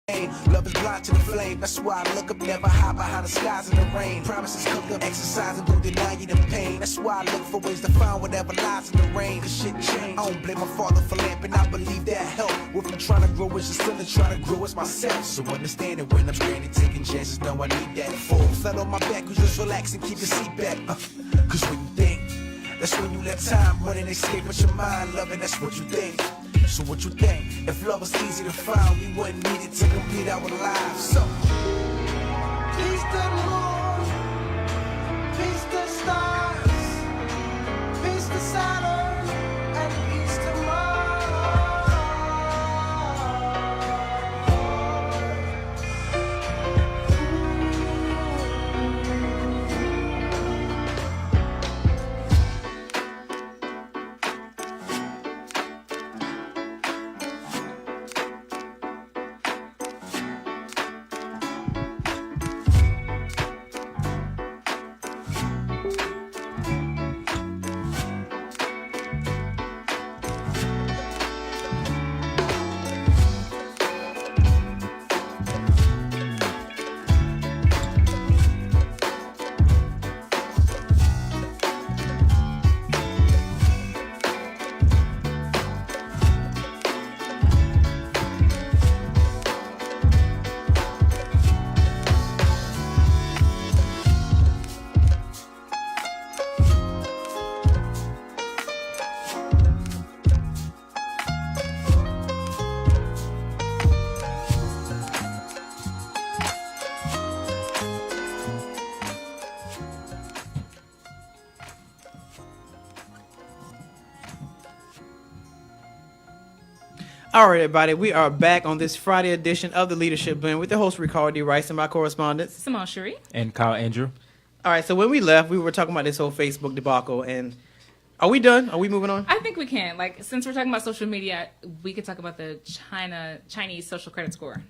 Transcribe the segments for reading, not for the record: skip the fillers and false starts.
Love is blind to the flame. That's why I look up, never hide behind the skies in the rain. Promises cooked up, exercising won't deny you the pain. That's why I look for ways to find whatever lies in the rain. Cause shit changed. I don't blame my father for lamping. I believe that helped. What I'm trying to grow is just still trying to grow as myself. So understand it when I'm stranded, taking chances. Know I need that. Full flat on my back, who's just relax and keep your seat back. Cause when you think, that's when you let time run and escape with your mind. Loving, that's what you think. So what you think? If love was easy to find, we wouldn't need it to complete our lives. So peace to the moon, peace to stars, peace to Saturn, and peace to Mars. All right, everybody, we are back on this Friday edition of the Leadership Blend with the host, Ricardo D. Rice, and my correspondents, Simone Cherie. And Kyle Andrew. All right, so when we left, we were talking about this whole Facebook debacle, and are we done? Are we moving on? I think we can. Like, since we're talking about social media, we could talk about the Chinese social credit score,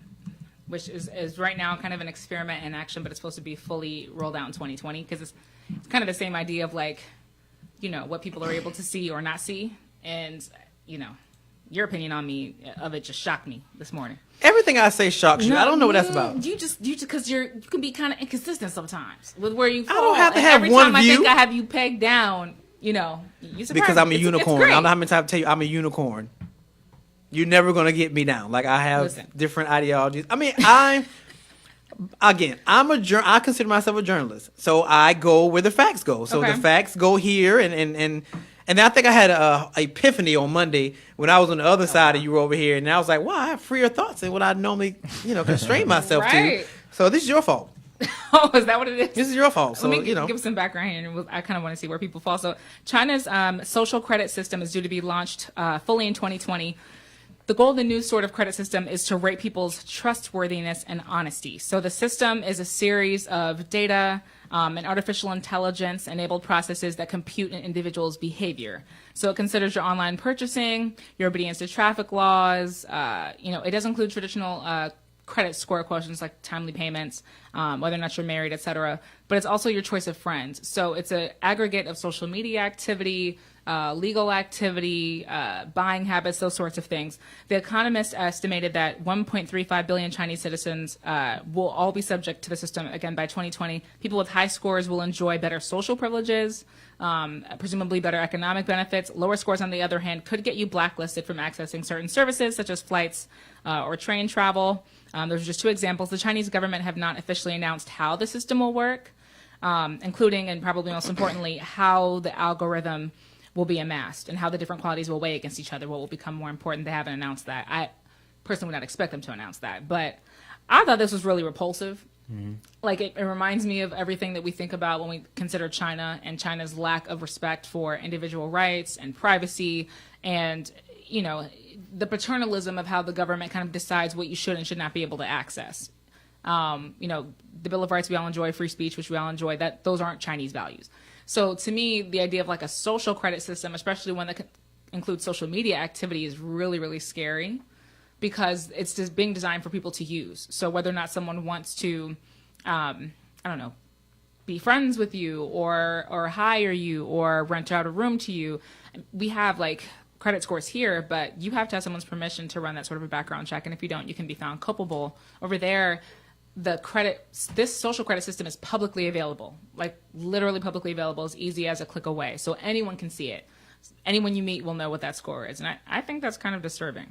which is right now kind of an experiment in action, but it's supposed to be fully rolled out in 2020, because it's kind of the same idea of, like, you know, what people are able to see or not see, and, you know, your opinion on me of it just shocked me this morning. Everything I say shocks you. I don't know what that's about. You just because you can be kind of inconsistent sometimes with where you fall. I don't have to And have every one time view. I think I have you pegged down, you know, you surprise Because I'm a me. It's unicorn. great. I don't know how many times I tell you I'm a unicorn. You're never going to get me down. Like, I have different ideologies. I mean, I consider myself a journalist. So I go where the facts go. So the facts go here, and I think I had a epiphany on Monday when I was on the other side and you were over here, and I was like, wow, I have freer thoughts than what I normally, constrain myself to. So this is your fault. Oh, is that what it is? This is your fault. So, Let me give some background here, and I kind of want to see where people fall. So China's social credit system is due to be launched fully in 2020. The goal of the new sort of credit system is to rate people's trustworthiness and honesty. So the system is a series of data and artificial intelligence enabled processes that compute an individual's behavior. So it considers your online purchasing, your obedience to traffic laws. It does include traditional credit score quotients like timely payments, whether or not you're married, etc. But it's also your choice of friends. So it's an aggregate of social media activity, legal activity, buying habits, those sorts of things. The Economist estimated that 1.35 billion Chinese citizens will all be subject to the system again by 2020. People with high scores will enjoy better social privileges, presumably better economic benefits. Lower scores, on the other hand, could get you blacklisted from accessing certain services such as flights or train travel. Those are just two examples. The Chinese government have not officially announced how the system will work, including, and probably most importantly, how the algorithm will be amassed and how the different qualities will weigh against each other. What will become more important? They haven't announced that. I personally would not expect them to announce that. But I thought this was really repulsive. Mm-hmm. Like, it reminds me of everything that we think about when we consider China and China's lack of respect for individual rights and privacy and, the paternalism of how the government kind of decides what you should and should not be able to access. The Bill of Rights we all enjoy, free speech, which we all enjoy, those aren't Chinese values. So to me, the idea of like a social credit system, especially one that includes social media activity, is really, really scary because it's just being designed for people to use. So whether or not someone wants to, be friends with you or hire you or rent out a room to you, we have like credit scores here, but you have to have someone's permission to run that sort of a background check. And if you don't, you can be found culpable. Over there, this social credit system is publicly available, like literally publicly available, as easy as a click away. So anyone can see it. Anyone you meet will know what that score is. And I think that's kind of disturbing.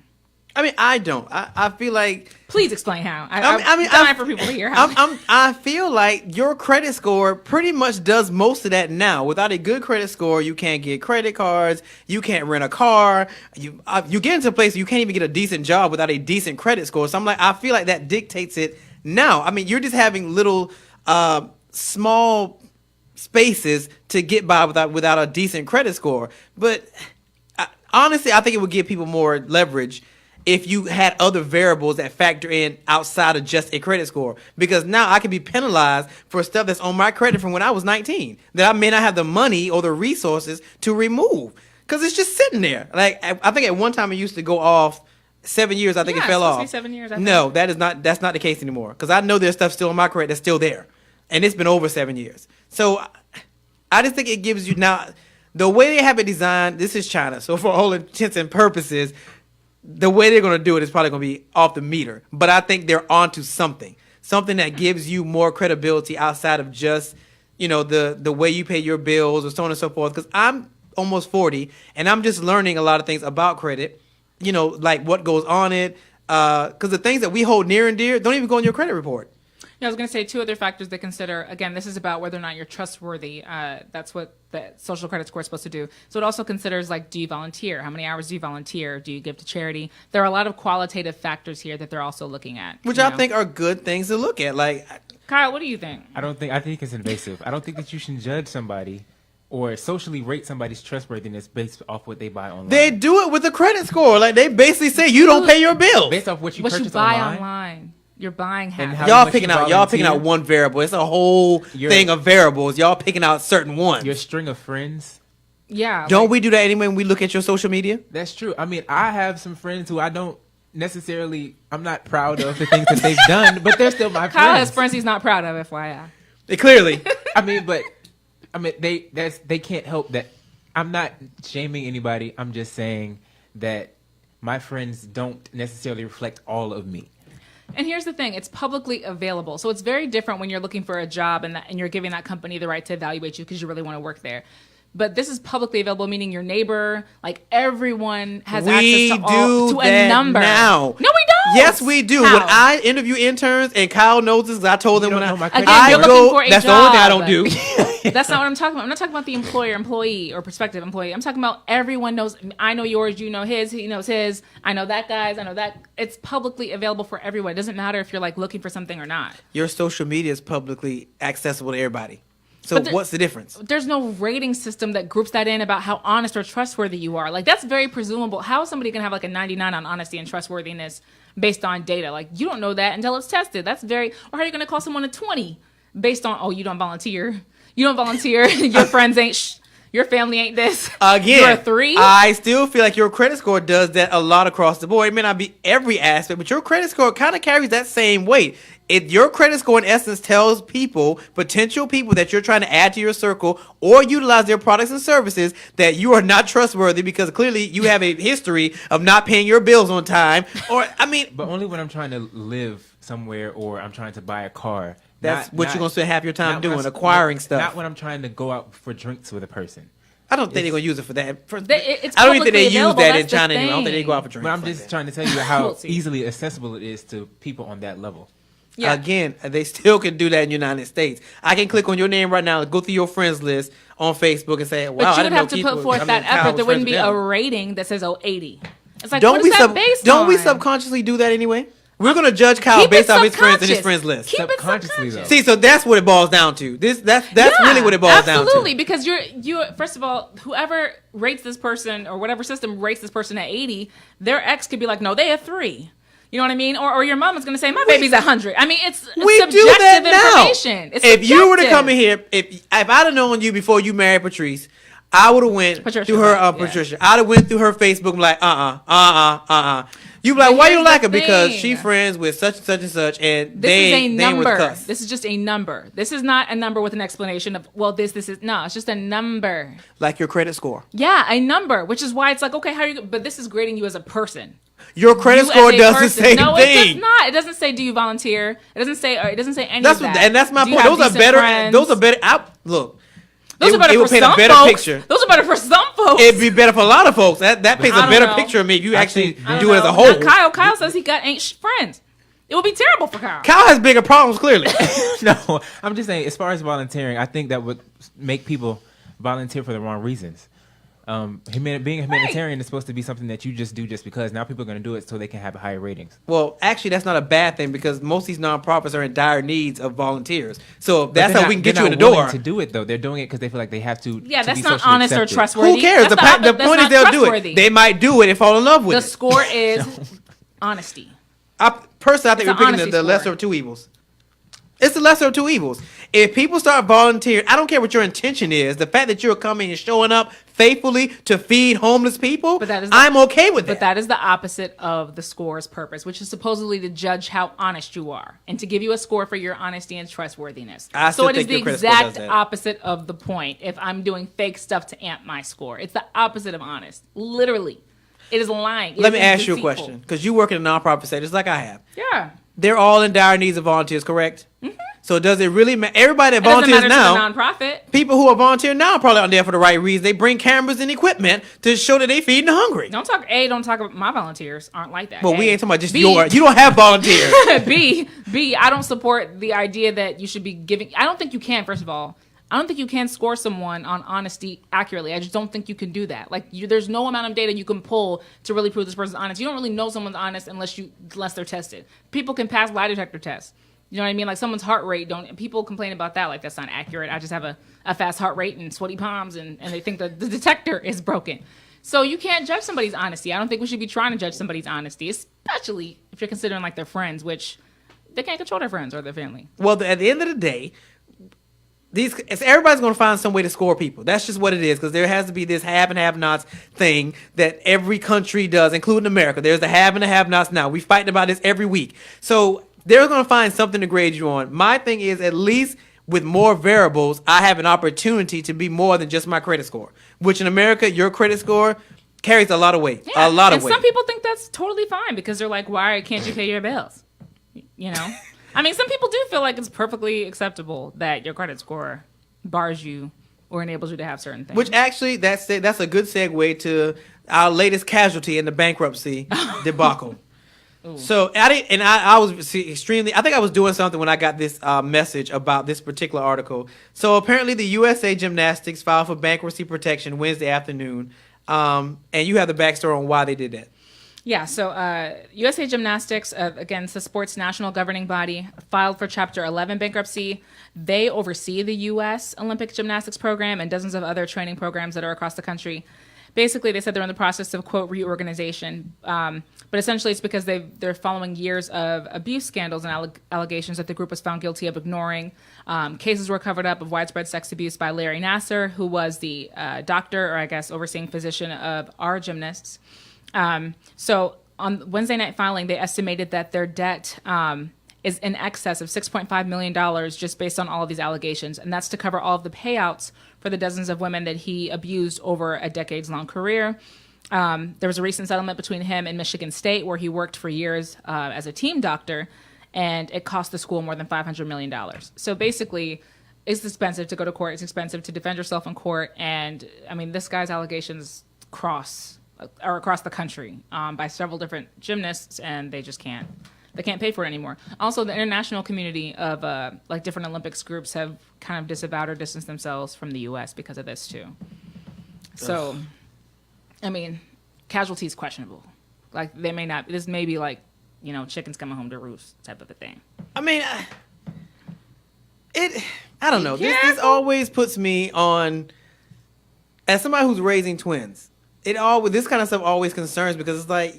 I mean, I don't. I feel like. Please explain how. I'm dying for people to hear how. I feel like your credit score pretty much does most of that now. Without a good credit score, you can't get credit cards. You can't rent a car. You get into a place where you can't even get a decent job without a decent credit score. So I feel like that dictates it now. I mean, you're just having little small spaces to get by without a decent credit score. But honestly, I think it would give people more leverage if you had other variables that factor in outside of just a credit score. Because now I can be penalized for stuff that's on my credit from when I was 19 that I may not have the money or the resources to remove. Because it's just sitting there. Like, I think at one time it used to go off 7 years. I think it fell off. It's supposed to be 7 years, I think. No, that's not the case anymore. Because I know there's stuff still on my credit that's still there. And it's been over 7 years. So I just think it gives you now, the way they have it designed, this is China. So for all intents and purposes, the way they're going to do it is probably going to be off the meter. But I think they're onto something that gives you more credibility outside of just, the way you pay your bills or so on and so forth. Because I'm almost 40, and I'm just learning a lot of things about credit, like what goes on it. Because the things that we hold near and dear don't even go in your credit report. I was going to say two other factors to consider. Again, this is about whether or not you're trustworthy. That's what the social credit score is supposed to do. So it also considers, like, do you volunteer? How many hours do you volunteer? Do you give to charity? There are a lot of qualitative factors here that they're also looking at. Which I think are good things to look at. Like, Kyle, what do you think? I think it's invasive. I don't think that you should judge somebody or socially rate somebody's trustworthiness based off what they buy online. They do it with a credit score. Like, they basically say you don't pay your bills. Based off what you What purchase you buy online. online. You're buying habits. Y'all picking out one variable. It's a whole thing of variables. Y'all picking out certain ones. Your string of friends. Yeah. Don't we do that anyway when we look at your social media? That's true. I mean, I have some friends who I'm not proud of the things that they've done, but they're still my friends. Kyle has friends he's not proud of, FYI. Clearly. They can't help that. I'm not shaming anybody. I'm just saying that my friends don't necessarily reflect all of me. And here's the thing, it's publicly available. So it's very different when you're looking for a job and you're giving that company the right to evaluate you because you really want to work there. But this is publicly available, meaning your neighbor, like everyone has access to a number. Now. No, we don't. Yes, we do. How? When I interview interns, and Kyle knows this because I told them when Again, you're looking for a that's job. the only thing I don't do. That's not what I'm talking about. I'm not talking about the employer, employee, or prospective employee. I'm talking about everyone knows. I know yours, you know his, he knows his. I know that guy's, I know that. It's publicly available for everyone. It doesn't matter if you're like looking for something or not. Your social media is publicly accessible to everybody. So what's the difference? There's no rating system that groups that in about how honest or trustworthy you are. Like, that's very presumable. How is somebody going to have like a 99 on honesty and trustworthiness based on data? Like, you don't know that until it's tested. That's or how are you going to call someone a 20 based on, you don't volunteer. You don't volunteer. Your friends ain't, your family ain't this. Again, you're a 3. I still feel like your credit score does that a lot across the board. It may not be every aspect, but your credit score kind of carries that same weight. Your credit score, in essence, tells potential people that you're trying to add to your circle or utilize their products and services, that you are not trustworthy because clearly you have a history of not paying your bills on time. But only when I'm trying to live somewhere or I'm trying to buy a car. That's what you're going to spend half your time doing, acquiring stuff. Not when I'm trying to go out for drinks with a person. I don't think they're going to use it for that. I don't even think they use that in That's China the anymore. I don't think they thing. go out for drinks. But I'm just trying to tell you how We'll see. easily accessible it is to people on that level. Yeah. Again, they still can do that in the United States. I can click on your name right now, go through your friends list on Facebook and say, wow, But I you didn't would know have to Keith put was- forth I mean, that Kyle effort. was There wouldn't be friends a with them. rating that says 80. It's like, Don't what we is that based don't on? we subconsciously do that anyway? We're going to judge Kyle Keep based it off his friends and his subconscious. friends list. Keep it Subconsciously, though. subconscious. See, so that's what it boils down to. That's really what it boils down to. Absolutely, because you first of all, whoever rates this person or whatever system rates this person at 80, their ex could be like, no, they a 3. You know what I mean? Or your mom is going to say, my baby's 100. I mean, it's We subjective do that now. information. It's If you were to subjective. come in here, if I'd have known you before you married Patrice, I would have went Patricia, through her, yeah. Patricia. I'd have went through her Facebook, like, You be like, But why you here's like the her? Because thing. she friends with such and such and such, and This is a they ain't worth number. cuss. This is just a number. This is not a number with an explanation of, well, this is. No, it's just a number. Like your credit score. Yeah, a number, which is why it's like, okay, how are you? But this is grading you as a person. Your credit You score as a does the person. same no, thing. it does not. It doesn't say, do you volunteer? It doesn't say. It doesn't say any That's of what, that. and that's my Do you point. have Those are decent better. friends? Those are better. Look. Those are better it for would paint some a better folks. picture. Those are better for some folks. It'd be better for a lot of folks. That paints I a don't better know. picture of me if you actually I do it as a Now, whole. Kyle says he got ain't friends. It would be terrible for Kyle. Kyle has bigger problems, clearly. No, I'm just saying, as far as volunteering, I think that would make people volunteer for the wrong reasons. Being a humanitarian is supposed to be something that you just do just because. Now people are going to do it so they can have higher ratings. Well, actually, that's not a bad thing because most of these nonprofits are in dire needs of volunteers. So that's how we can get you in the door. To do it though, they're doing it because they feel like they have to. Yeah, to that's be not socially honest or accepted. trustworthy. Who cares? That's The that's point is not they'll do trustworthy. it. They might do it and fall in love with The it. score is honesty. Personally, I think It's we're an picking honesty the score. lesser of two evils. It's the lesser of two evils. If people start volunteering, I don't care what your intention is. The fact that you're coming and showing up faithfully to feed homeless people, But that is I'm okay with But that. that is the opposite of the score's purpose, which is supposedly to judge how honest you are and to give you a score for your honesty and trustworthiness. I So still it is think the your credit score does exact that. opposite of the point if I'm doing fake stuff to amp my score. It's the opposite of honest. Literally. It is lying. It Let me is ask you a deceitful. question, because you work in a nonprofit sector just like I have. Yeah. They're all in dire needs of volunteers, correct? Mm-hmm. So does it really matter? Everybody that It doesn't volunteers matter now, to the nonprofit. people who are volunteering now are probably out there for the right reason. They bring cameras and equipment to show that they feeding the hungry. Don't talk about my volunteers aren't like that. Well, we A. ain't talking about just B, you don't have volunteers. B, I don't support the idea that you should be giving. I don't think you can, first of all. I don't think you can score someone on honesty accurately. I just don't think you can do that. Like, there's no amount of data you can pull to really prove this person's honest. You don't really know someone's honest unless they're tested. People can pass lie detector tests. You know what I mean? Like someone's heart rate, people complain about that. Like, that's not accurate. I just have a fast heart rate and sweaty palms, and they think that the detector is broken. So you can't judge somebody's honesty. I don't think we should be trying to judge somebody's honesty, especially if you're considering like their friends, which they can't control their friends or their family. Well, at the end of the day, everybody's going to find some way to score people. That's just what it is, because there has to be this have and have-nots thing that every country does, including America. There's the have and the have-nots now. We fighting about this every week. So they're going to find something to grade you on. My thing is, at least with more variables, I have an opportunity to be more than just my credit score, which in America, your credit score carries a lot of weight. Yeah. A lot of and weight. some people think that's totally fine because they're like, why can't you pay your bills? You know? I mean, some people do feel like it's perfectly acceptable that your credit score bars you or enables you to have certain things. Which actually, that's a good segue to our latest casualty in the bankruptcy debacle. So I was extremely. I think I was doing something when I got this message about this particular article. So apparently, the USA Gymnastics filed for bankruptcy protection Wednesday afternoon, and you have the backstory on why they did that. Yeah, so USA Gymnastics, again, it's the sports national governing body, filed for Chapter 11 bankruptcy. They oversee the U.S. Olympic gymnastics program and dozens of other training programs that are across the country. Basically, they said they're in the process of, quote, reorganization. But essentially, it's because they're following years of abuse scandals and allegations that the group was found guilty of ignoring. Cases were covered up of widespread sex abuse by Larry Nasser, who was the doctor, or I guess overseeing physician of our gymnasts. So on Wednesday night filing, they estimated that their debt is in excess of $6.5 million just based on all of these allegations. And that's to cover all of the payouts for the dozens of women that he abused over a decades-long career. There was a recent settlement between him and Michigan State where he worked for years as a team doctor, and it cost the school more than $500 million. So basically, it's expensive to go to court. It's expensive to defend yourself in court. And, I mean, this guy's allegations are across the country by several different gymnasts, and they just can't pay for it anymore. Also, the international community of like different Olympics groups have kind of disavowed or distanced themselves from the U.S. because of this too. So, I mean, casualty is questionable. Like, they may not. This may be like, chickens coming home to roost type of a thing. I mean, I don't know. This always puts me on, as somebody who's raising twins. This kind of stuff always concerns, because it's like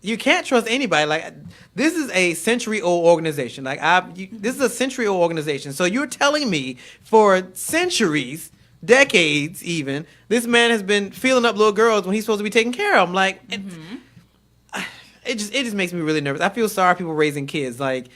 you can't trust anybody. Like, this is a century-old organization. Like, this is a century-old organization. So you're telling me for centuries decades even, this man has been feeling up little girls when he's supposed to be taking care of them. Like, it just makes me really nervous. I feel sorry for people raising kids. Like,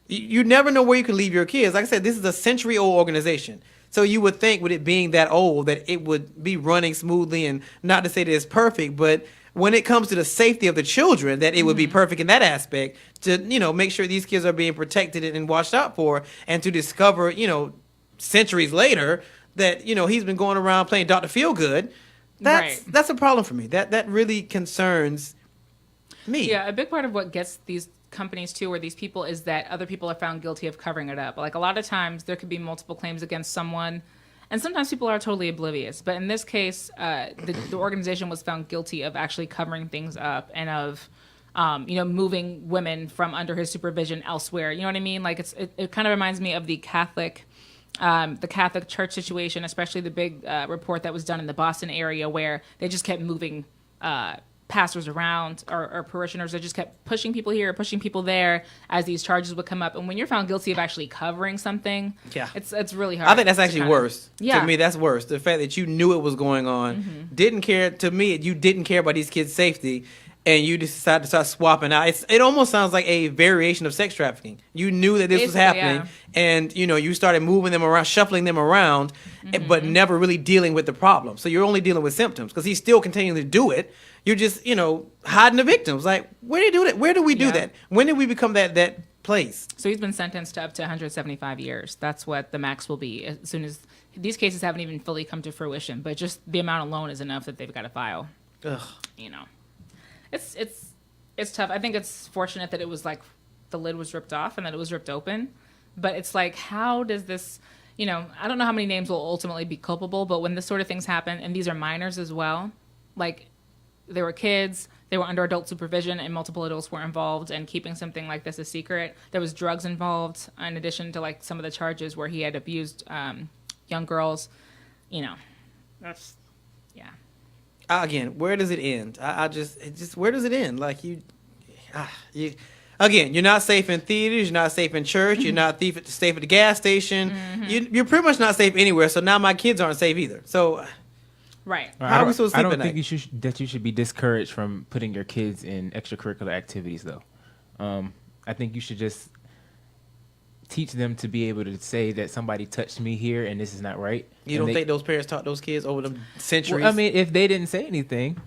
you never know where you can leave your kids. Like I said, this is a century-old organization. So you would think, with it being that old, that it would be running smoothly, and not to say that it's perfect, but when it comes to the safety of the children, that it would be perfect in that aspect to, make sure these kids are being protected and watched out for, and to discover, centuries later that, he's been going around playing Dr. Feelgood. That's a problem for me. That really concerns me. Yeah, a big part of what gets these companies too, or these people, is that other people are found guilty of covering it up. Like, a lot of times there could be multiple claims against someone, and sometimes people are totally oblivious. But in this case, the organization was found guilty of actually covering things up, and of moving women from under his supervision elsewhere. You know what I mean? Like, it kind of reminds me of the Catholic Church situation, especially the big report that was done in the Boston area, where they just kept moving pastors around, or parishioners. They just kept pushing people here, pushing people there, as these charges would come up. And when you're found guilty of actually covering something, it's really hard. I think that's actually worse. Yeah. To me, that's worse. The fact that you knew it was going on, didn't care. To me, you didn't care about these kids' safety, and you decided to start swapping out. It almost sounds like a variation of sex trafficking. You knew that this was happening, and you started moving them around, shuffling them around, but never really dealing with the problem. So you're only dealing with symptoms, because he's still continuing to do it. You're just, hiding the victims. Like, where do you do that? Where do we do that? When did we become that place? So he's been sentenced to up to 175 years. That's what the max will be, as soon as these cases haven't even fully come to fruition. But just the amount alone is enough that they've got to file. Ugh. It's tough. I think it's fortunate that it was like the lid was ripped off and that it was ripped open. But it's like, how does this, I don't know how many names will ultimately be culpable, but when this sort of things happen, and these are minors as well, like, they were kids, they were under adult supervision, and multiple adults were involved, and keeping something like this a secret. There was drugs involved, in addition to, like, some of the charges where he had abused young girls. That's, yeah. Again, where does it end? Where does it end? Like, again, you're not safe in theaters, you're not safe in church, you're not safe at the gas station. You're pretty much not safe anywhere, so now my kids aren't safe either. So... Right. How are we supposed to sleep at night? I don't think you should be discouraged from putting your kids in extracurricular activities, though. I think you should just teach them to be able to say that somebody touched me here and this is not right. You don't think those parents taught those kids over the centuries? Well, I mean, if they didn't say anything.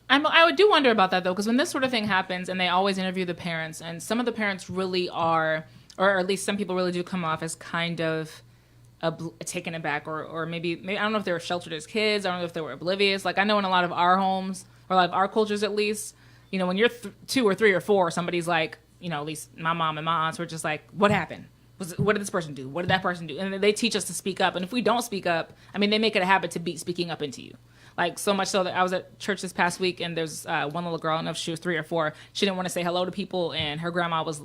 I do wonder about that, though, because when this sort of thing happens, and they always interview the parents, and some of the parents really are, or at least some people really do come off as kind of taken aback, or maybe I don't know if they were sheltered as kids. I don't know if they were oblivious. Like, I know in a lot of our homes, or a lot of our cultures at least, when you're 2 or 3 or 4, somebody's like, at least my mom and my aunts were just like, what happened? What did this person do? What did that person do? And they teach us to speak up. And if we don't speak up, they make it a habit to beat speaking up into you. Like, so much so that I was at church this past week, and there's one little girl, I don't know if she was 3 or 4. She didn't want to say hello to people, and her grandma was,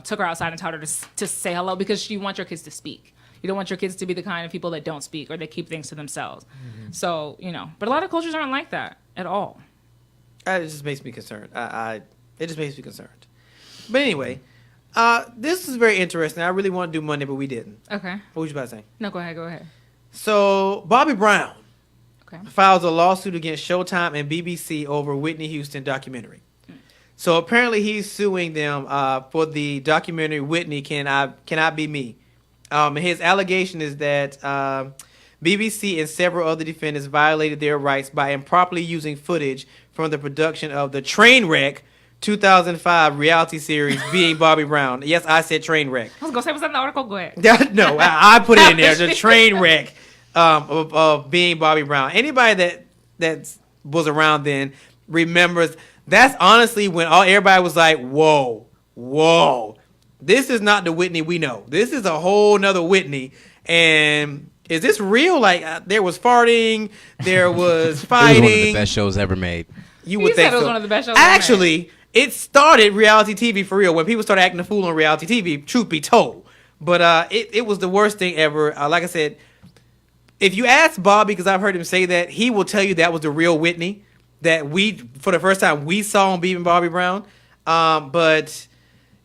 took her outside and taught her to say hello, because you want your kids to speak. You don't want your kids to be the kind of people that don't speak, or they keep things to themselves. So, but a lot of cultures aren't like that at all. It just makes me concerned. It just makes me concerned. But anyway, this is very interesting. I really want to do Monday, but we didn't. Okay. What was you about to say? No, go ahead. So, Bobby Brown files a lawsuit against Showtime and BBC over Whitney Houston documentary. So, apparently he's suing them for the documentary Whitney Cannot Be Me. His allegation is that BBC and several other defendants violated their rights by improperly using footage from the production of the Trainwreck 2005 reality series Being Bobby Brown. Yes, I said Trainwreck. I was going to say, was that in the article? Go ahead. No, I put it in there. The Trainwreck of Being Bobby Brown. Anybody that was around then remembers, that's honestly when everybody was like, whoa. This is not the Whitney we know. This is a whole nother Whitney. And is this real? Like, there was farting, there was fighting. It was one of the best shows ever made. You would think said it was so. one of the best shows Actually, ever made. It started reality TV for real. When people started acting a fool on reality TV, truth be told. But it was the worst thing ever. Like I said, if you ask Bobby, because I've heard him say that, he will tell you that was the real Whitney that for the first time, we saw on Being Bobby Brown. But...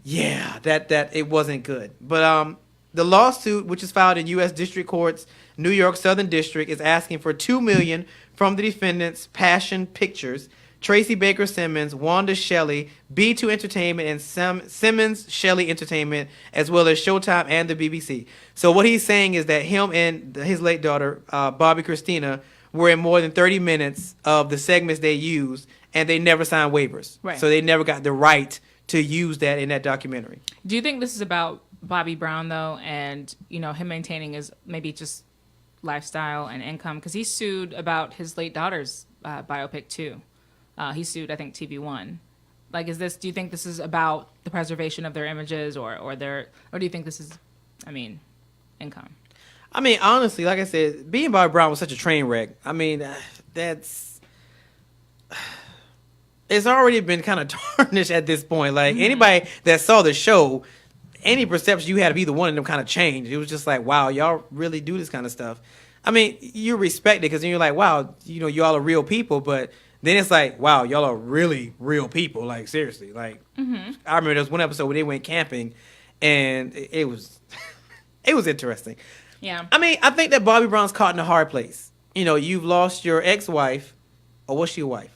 yeah, that it wasn't good. But The lawsuit, which is filed in U.S. District Court's New York Southern District, is asking for $2 million from the defendants, Passion Pictures, Tracy Baker Simmons, Wanda Shelley, B2 Entertainment, and Simmons Shelley Entertainment, as well as Showtime and the BBC. So what he's saying is that him and his late daughter, Bobby Christina, were in more than 30 minutes of the segments they used, and they never signed waivers. Right. So they never got the right to use that in that documentary. Do you think this is about Bobby Brown, though, and, him maintaining his maybe just lifestyle and income? Because he sued about his late daughter's biopic, too. He sued, I think, TV One. Like, do you think this is about the preservation of their images or do you think this is, income? I mean, honestly, like I said, being Bobby Brown was such a train wreck. I mean, it's already been kind of tarnished at this point. Like, anybody that saw the show, any perception you had of either one of them kind of changed. It was just like, wow, y'all really do this kind of stuff. I mean, you respect it because then you're like, wow, y'all are real people, but then it's like, wow, y'all are really real people. Like, seriously. Like, I remember there was one episode where they went camping, and it was interesting. Yeah. I mean, I think that Bobby Brown's caught in a hard place. You've lost your ex-wife, or was she a wife?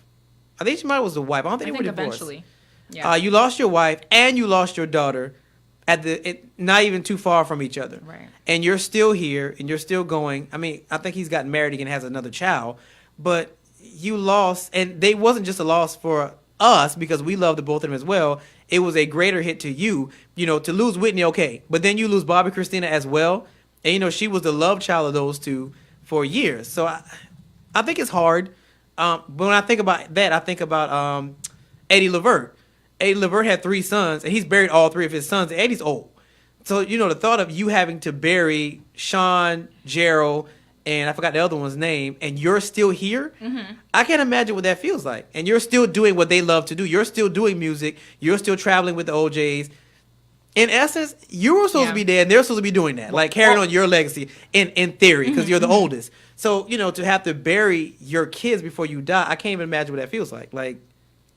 I think she might have was a wife. I don't think they were divorced. Eventually. Yeah. You lost your wife, and you lost your daughter not even too far from each other. Right. And you're still here, and you're still going. I mean, I think he's gotten married again and has another child, but you lost, and they wasn't just a loss for us because we loved the both of them as well. It was a greater hit to you, to lose Whitney, okay, but then you lose Bobby Christina as well, and she was the love child of those two for years. So I think it's hard. But when I think about that, I think about Eddie Levert. Eddie Levert had 3 sons, and he's buried all 3 of his sons. And Eddie's old, so the thought of you having to bury Sean, Gerald, and I forgot the other one's name, and you're still here, I can't imagine what that feels like. And you're still doing what they love to do. You're still doing music. You're still traveling with the OJs. In essence, you were supposed to be dead, and they're supposed to be doing that, like carrying on your legacy in theory, because you're the oldest. So, to have to bury your kids before you die, I can't even imagine what that feels like. Like,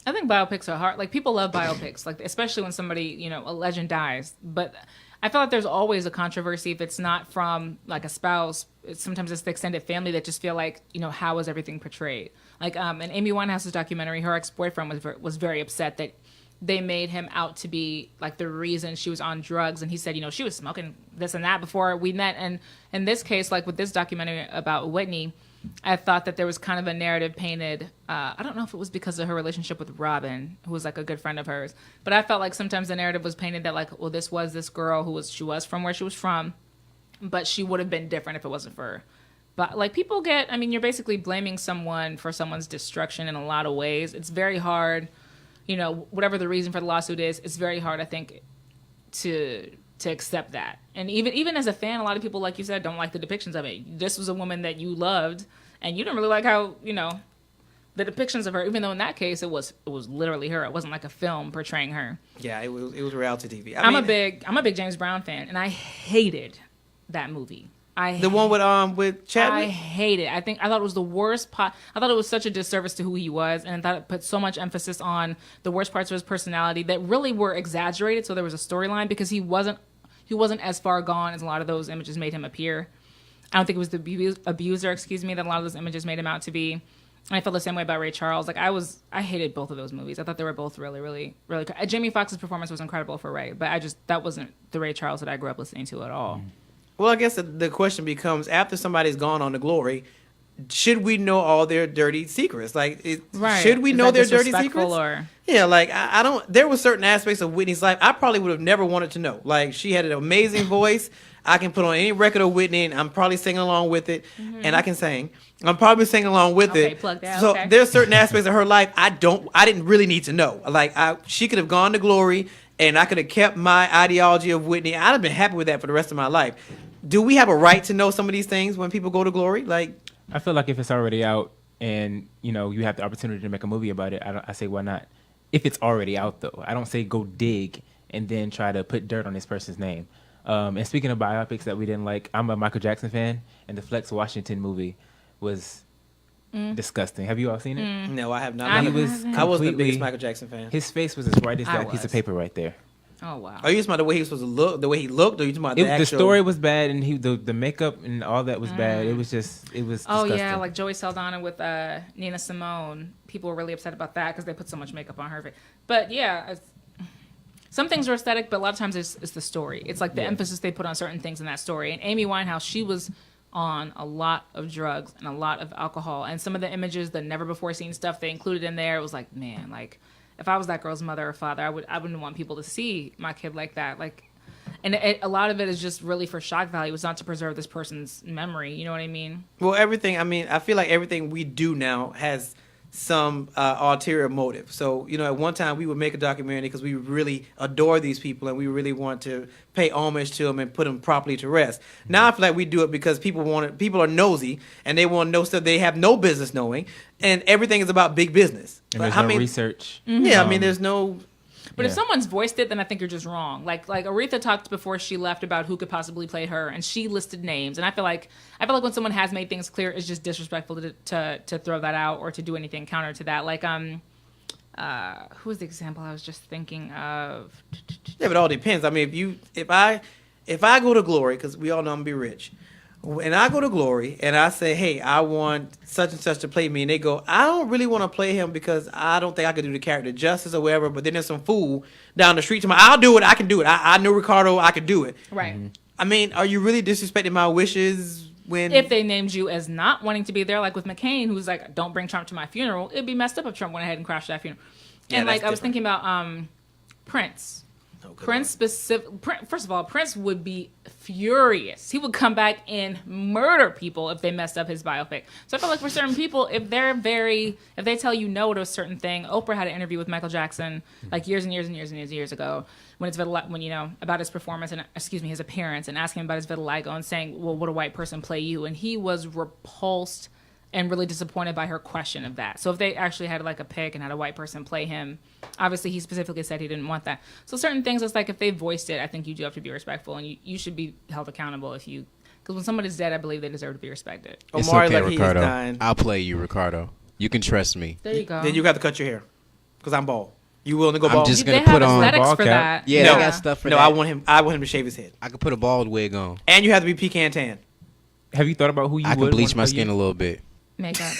I think biopics are hard. Like, people love biopics, like especially when somebody, a legend dies. But I feel like there's always a controversy if it's not from like a spouse. Sometimes it's the extended family that just feel like, how was everything portrayed? Like, in Amy Winehouse's documentary, her ex-boyfriend was very upset that they made him out to be like the reason she was on drugs, and he said, she was smoking this and that before we met. And in this case, like with this documentary about Whitney, I thought that there was kind of a narrative painted. I don't know if it was because of her relationship with Robin, who was like a good friend of hers, but I felt like sometimes the narrative was painted that like, well, this was this girl she was from where she was from, but she would have been different if it wasn't for her. But like people you're basically blaming someone for someone's destruction in a lot of ways. It's very hard, whatever the reason for the lawsuit is, it's very hard, I think, to accept that. And even as a fan, a lot of people, like you said, don't like the depictions of it. This was a woman that you loved, and you didn't really like how, the depictions of her, even though in that case it was literally her. It wasn't like a film portraying her. Yeah, it was reality TV. I'm a big James Brown fan, and I hated that movie. The one with Chadwick? I hate it. I thought it was the worst I thought it was such a disservice to who he was, and I thought it put so much emphasis on the worst parts of his personality that really were exaggerated. So there was a storyline because he wasn't as far gone as a lot of those images made him appear. I don't think it was the abuser, that a lot of those images made him out to be. And I felt the same way about Ray Charles. Like I hated both of those movies. I thought they were both really, really, really. Jamie Foxx's performance was incredible for Ray, but that wasn't the Ray Charles that I grew up listening to at all. Well, I guess the question becomes, after somebody's gone on to glory, should we know all their dirty secrets? Like, should we know their dirty secrets? Yeah, like, I don't... There were certain aspects of Whitney's life I probably would have never wanted to know. Like, she had an amazing voice. I can put on any record of Whitney, and I'm probably singing along with it. And I can sing. I'm probably singing along with it. Plug that. So there's certain aspects of her life I didn't really need to know. Like, she could have gone to glory, and I could have kept my ideology of Whitney. I'd have been happy with that for the rest of my life. Do we have a right to know some of these things when people go to glory? Like, I feel like if it's already out and you have the opportunity to make a movie about it, I say why not? If it's already out, though, I don't say go dig and then try to put dirt on this person's name. And speaking of biopics that we didn't like, I'm a Michael Jackson fan, and the Flex Washington movie was disgusting. Have you all seen it? No, I have not. I wasn't the biggest Michael Jackson fan. His face was as white as that piece of paper right there. Oh wow. Are you talking about the way he was supposed to look, the way he looked, or are you talking about the The actual? story was bad, and the makeup and all that was bad. It was disgusting. Oh yeah, like Joey Saldana with Nina Simone. People were really upset about that because they put so much makeup on her face. But yeah, some things are aesthetic, but a lot of times it's the story. It's like the emphasis they put on certain things in that story. And Amy Winehouse, she was on a lot of drugs and a lot of alcohol, and some of the images, the never before seen stuff they included in there, it was like, man, like if I was that girl's mother or father, I wouldn't want people to see my kid like that. Like, and a lot of it is just really for shock value. It's not to preserve this person's memory. You know what I mean? Well, everything. I mean, I feel like everything we do now has some ulterior motive. So, at one time we would make a documentary because we really adore these people and we really want to pay homage to them and put them properly to rest. Now I feel like we do it because people are nosy and they want to know stuff they have no business knowing, and everything is about big business. And there's no research. Yeah, I mean, there's no. But if someone's voiced it, then I think you're just wrong. Like Aretha talked before she left about who could possibly play her, and she listed names. And I feel like when someone has made things clear, it's just disrespectful to throw that out or to do anything counter to that. Like who was the example I was just thinking of? Yeah, but it all depends. I mean, if I go to Glory, because we all know I'm gonna be rich, and I go to Glory and I say, hey, I want such and such to play me, and they go, I don't really want to play him because I don't think I could do the character justice or whatever, but then there's some fool down the street to me, I'll do it, I can do it. I know Ricardo, I could do it. Right. I mean, are you really disrespecting my wishes when... If they named you as not wanting to be there, like with McCain, who's like, don't bring Trump to my funeral, it'd be messed up if Trump went ahead and crashed that funeral. Yeah, and like, I was different. thinking about Prince. First of all, Prince would be furious. He would come back and murder people if they messed up his biopic. So I feel like for certain people, if they tell you no to a certain thing, Oprah had an interview with Michael Jackson like years and years ago about his performance and his appearance, and asking him about his vitiligo and saying, well, would a white person play you? And he was repulsed and really disappointed by her question of that. So if they actually had like a pick and had a white person play him, obviously he specifically said he didn't want that. So certain things, it's like if they voiced it, I think you do have to be respectful, and you should be held accountable because when somebody's dead, I believe they deserve to be respected. It's Omari, okay, like, he is Ricardo. dying. I'll play you, Ricardo. You can trust me. There you go. Then you got to cut your hair because I'm bald. You willing to go I'm bald? just They gonna have put on aesthetics bald for cap. that. Yeah, No. I got stuff for No, that. I want him to shave his head, I could put a bald wig on. and you have to be pecan tan. Have you thought about who you I would can bleach want my to play skin you? a little bit. Makeup.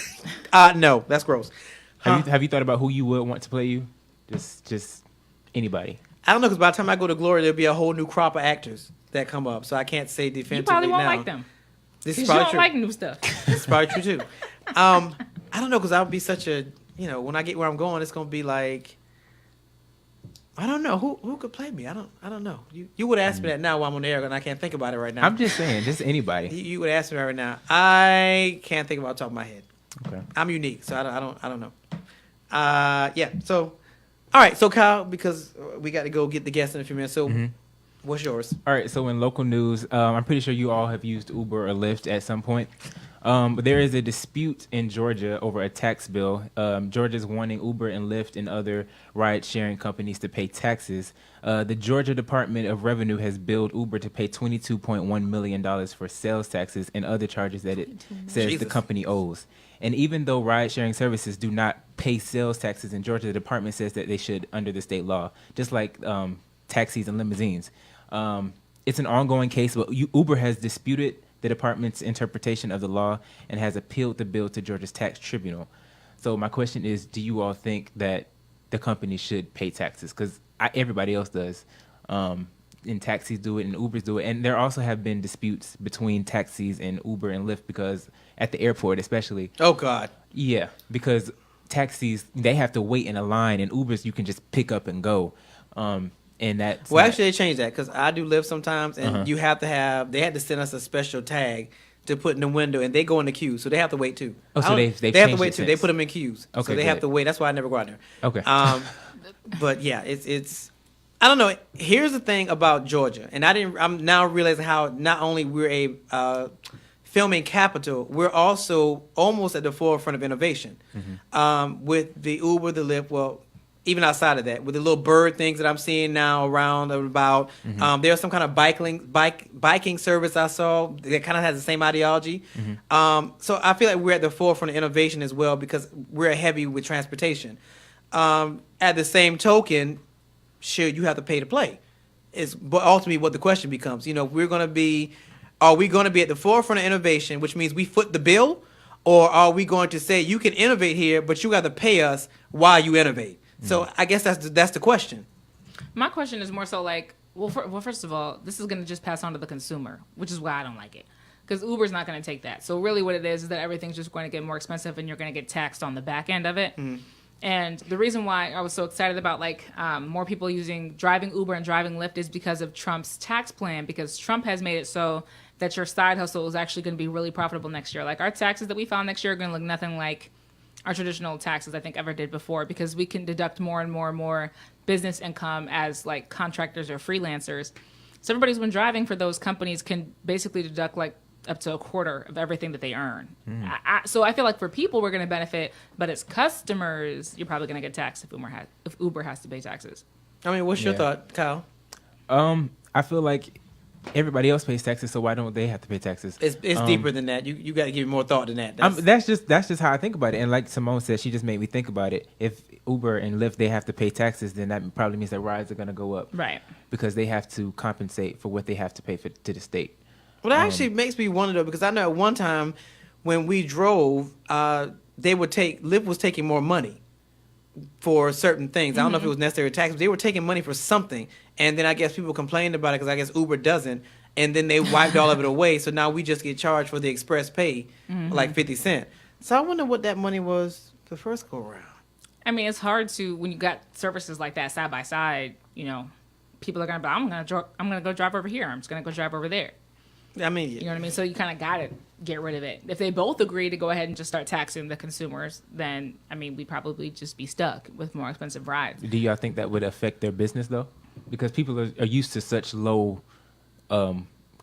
No, that's gross. Have you thought about who you would want to play you? Just anybody. I don't know, because by the time I go to Glory, there'll be a whole new crop of actors that come up, so I can't say definitively You probably won't now. like them. This Because is you probably don't true. like new stuff. This is probably true too. I don't know, because I would be such a, when I get where I'm going, it's gonna be like, I don't know who could play me. I don't know. You would ask me that now while I'm on the air, and I can't think about it right now. I'm just saying, just anybody. You would ask me that right now. I can't think about it off the top of my head. Okay. I'm unique, so I don't know. Yeah. So, all right. So Kyle, because we got to go get the guests in a few minutes. So, what's yours? All right, so in local news, I'm pretty sure you all have used Uber or Lyft at some point. But there is a dispute in Georgia over a tax bill. Georgia's wanting Uber and Lyft and other ride-sharing companies to pay taxes. The Georgia Department of Revenue has billed Uber to pay $22.1 million for sales taxes and other charges that it says the Jesus. company owes. And even though ride-sharing services do not pay sales taxes in Georgia, the department says that they should under the state law, just like taxis and limousines. It's an ongoing case, but Uber has disputed the department's interpretation of the law and has appealed the bill to Georgia's tax tribunal. So my question is, do you all think that the company should pay taxes? Because everybody else does. And taxis do it and Ubers do it. And there also have been disputes between taxis and Uber and Lyft because at the airport especially. Oh God. Yeah, because taxis, they have to wait in a line, and Ubers you can just pick up and go. And that's Well, not- actually, they changed that because I do Lyft sometimes, and you have to have. They had to send us a special tag to put in the window, and they go in the queue, so they have to wait too. Oh, so I don't- they've they have to changed wait it too. They since. put them in queues, Okay, so they have good. to wait. That's why I never go out there. Okay. But yeah, it's. I don't know. Here's the thing about Georgia, and I'm now realizing how not only we're a filming capital, we're also almost at the forefront of innovation. With the Uber, the Lyft, well, even outside of that, with the little bird things that I'm seeing now around about. There's some kind of biking service I saw that kind of has the same ideology. So I feel like we're at the forefront of innovation as well because we're heavy with transportation. At the same token, should you have to pay to play? but ultimately what the question becomes. You know, are we going to be at the forefront of innovation, which means we foot the bill, or are we going to say you can innovate here, but you got to pay us while you innovate? So I guess that's the question. My question is more so like, first of all, this is going to just pass on to the consumer, which is why I don't like it. Because Uber's not going to take that. So really what it is that everything's just going to get more expensive and you're going to get taxed on the back end of it. And the reason why I was so excited about more people driving Uber and driving Lyft is because of Trump's tax plan, because Trump has made it so that your side hustle is actually going to be really profitable next year. Like our taxes that we file next year are going to look nothing like our traditional taxes I think ever did before, because we can deduct more and more and more business income as like contractors or freelancers. So everybody's been driving for those companies can basically deduct like up to a quarter of everything that they earn. So I feel like for people we're going to benefit, but as customers you're probably going to get taxed if Uber has to pay taxes. I mean, what's your thought, Kyle? I feel like everybody else pays taxes, so why don't they have to pay taxes? It's deeper than that. You got to give more thought than that. That's just how I think about it. And like Simone said, she just made me think about it. If Uber and Lyft, they have to pay taxes, then that probably means that rides are going to go up. Right. Because they have to compensate for what they have to pay to the state. Well, that actually makes me wonder, though, because I know at one time when we drove, Lyft was taking more money for certain things. I don't know if it was necessary tax, but they were taking money for something. And then I guess people complained about it because I guess Uber doesn't. And then they wiped all of it away. So now we just get charged for the express pay, like 50 cents. So I wonder what that money was the first go around. I mean, it's hard to, when you got services like that side by side, you know, people are going to be, I'm going to go drive over here. I'm just going to go drive over there. I mean, you know what I mean? So you kind of got to get rid of it. If they both agree to go ahead and just start taxing the consumers, then, I mean, we'd probably just be stuck with more expensive rides. Do y'all think that would affect their business, though? Because people are used to such low